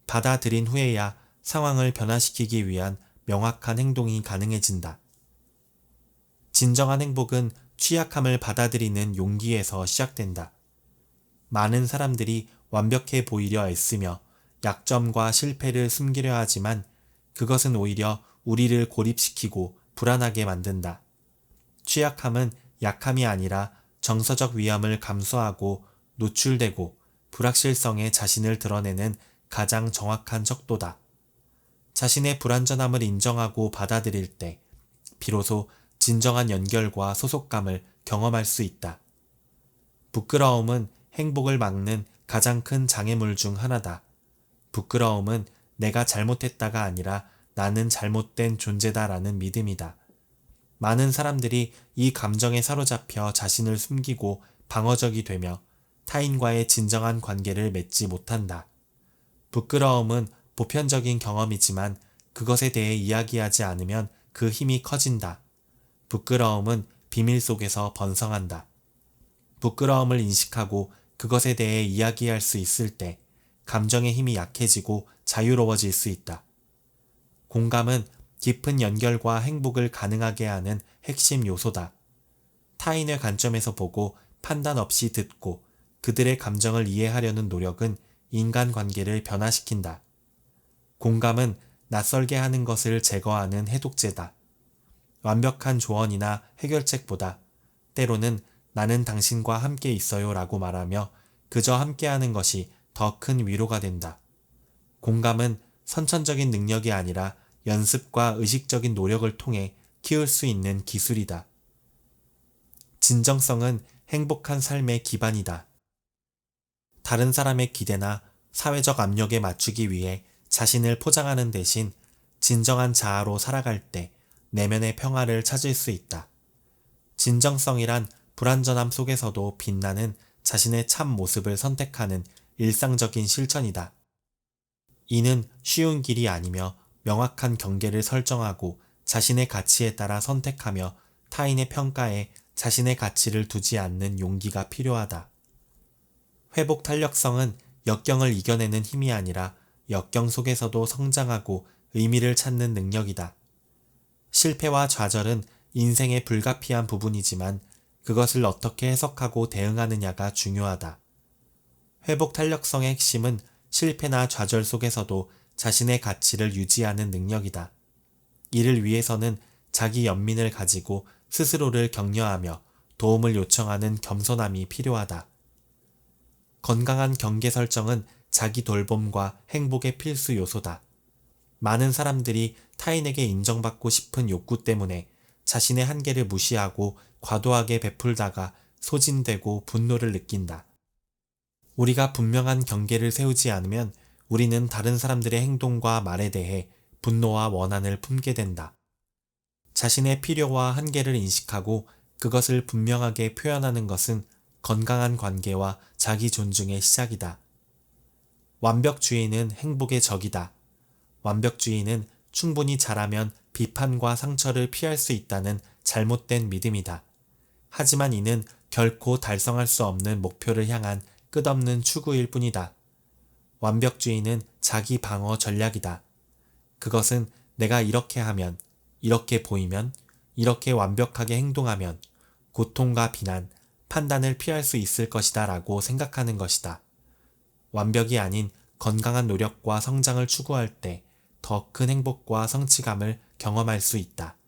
받아들인 후에야 상황을 변화시키기 위한 명확한 행동이 가능해진다. 진정한 행복은 취약함을 받아들이는 용기에서 시작된다. 많은 사람들이 완벽해 보이려 애쓰며 약점과 실패를 숨기려 하지만 그것은 오히려 우리를 고립시키고 불안하게 만든다. 취약함은 약함이 아니라 정서적 위험을 감수하고 노출되고 불확실성에 자신을 드러내는 가장 정확한 척도다. 자신의 불완전함을 인정하고 받아들일 때 비로소 진정한 연결과 소속감을 경험할 수 있다. 부끄러움은 행복을 막는 가장 큰 장애물 중 하나다. 부끄러움은 내가 잘못했다가 아니라 나는 잘못된 존재다라는 믿음이다. 많은 사람들이 이 감정에 사로잡혀 자신을 숨기고 방어적이 되며 타인과의 진정한 관계를 맺지 못한다. 부끄러움은 보편적인 경험이지만 그것에 대해 이야기하지 않으면 그 힘이 커진다. 부끄러움은 비밀 속에서 번성한다. 부끄러움을 인식하고 그것에 대해 이야기할 수 있을 때 감정의 힘이 약해지고 자유로워질 수 있다. 공감은 깊은 연결과 행복을 가능하게 하는 핵심 요소다. 타인의 관점에서 보고 판단 없이 듣고 그들의 감정을 이해하려는 노력은 인간관계를 변화시킨다. 공감은 낯설게 하는 것을 제거하는 해독제다. 완벽한 조언이나 해결책보다 때로는 나는 당신과 함께 있어요 라고 말하며 그저 함께하는 것이 더 큰 위로가 된다. 공감은 선천적인 능력이 아니라 연습과 의식적인 노력을 통해 키울 수 있는 기술이다. 진정성은 행복한 삶의 기반이다. 다른 사람의 기대나 사회적 압력에 맞추기 위해 자신을 포장하는 대신 진정한 자아로 살아갈 때 내면의 평화를 찾을 수 있다. 진정성이란 불완전함 속에서도 빛나는 자신의 참 모습을 선택하는 일상적인 실천이다. 이는 쉬운 길이 아니며 명확한 경계를 설정하고 자신의 가치에 따라 선택하며 타인의 평가에 자신의 가치를 두지 않는 용기가 필요하다. 회복 탄력성은 역경을 이겨내는 힘이 아니라 역경 속에서도 성장하고 의미를 찾는 능력이다. 실패와 좌절은 인생의 불가피한 부분이지만 그것을 어떻게 해석하고 대응하느냐가 중요하다. 회복 탄력성의 핵심은 실패나 좌절 속에서도 자신의 가치를 유지하는 능력이다. 이를 위해서는 자기 연민을 가지고 스스로를 격려하며 도움을 요청하는 겸손함이 필요하다. 건강한 경계 설정은 자기 돌봄과 행복의 필수 요소다. 많은 사람들이 타인에게 인정받고 싶은 욕구 때문에 자신의 한계를 무시하고 과도하게 베풀다가 소진되고 분노를 느낀다. 우리가 분명한 경계를 세우지 않으면 우리는 다른 사람들의 행동과 말에 대해 분노와 원한을 품게 된다. 자신의 필요와 한계를 인식하고 그것을 분명하게 표현하는 것은 건강한 관계와 자기 존중의 시작이다. 완벽주의는 행복의 적이다. 완벽주의는 충분히 잘하면 비판과 상처를 피할 수 있다는 잘못된 믿음이다. 하지만 이는 결코 달성할 수 없는 목표를 향한 끝없는 추구일 뿐이다. 완벽주의는 자기 방어 전략이다. 그것은 내가 이렇게 하면, 이렇게 보이면, 이렇게 완벽하게 행동하면 고통과 비난, 판단을 피할 수 있을 것이다 라고 생각하는 것이다. 완벽이 아닌 건강한 노력과 성장을 추구할 때 더 큰 행복과 성취감을 경험할 수 있다.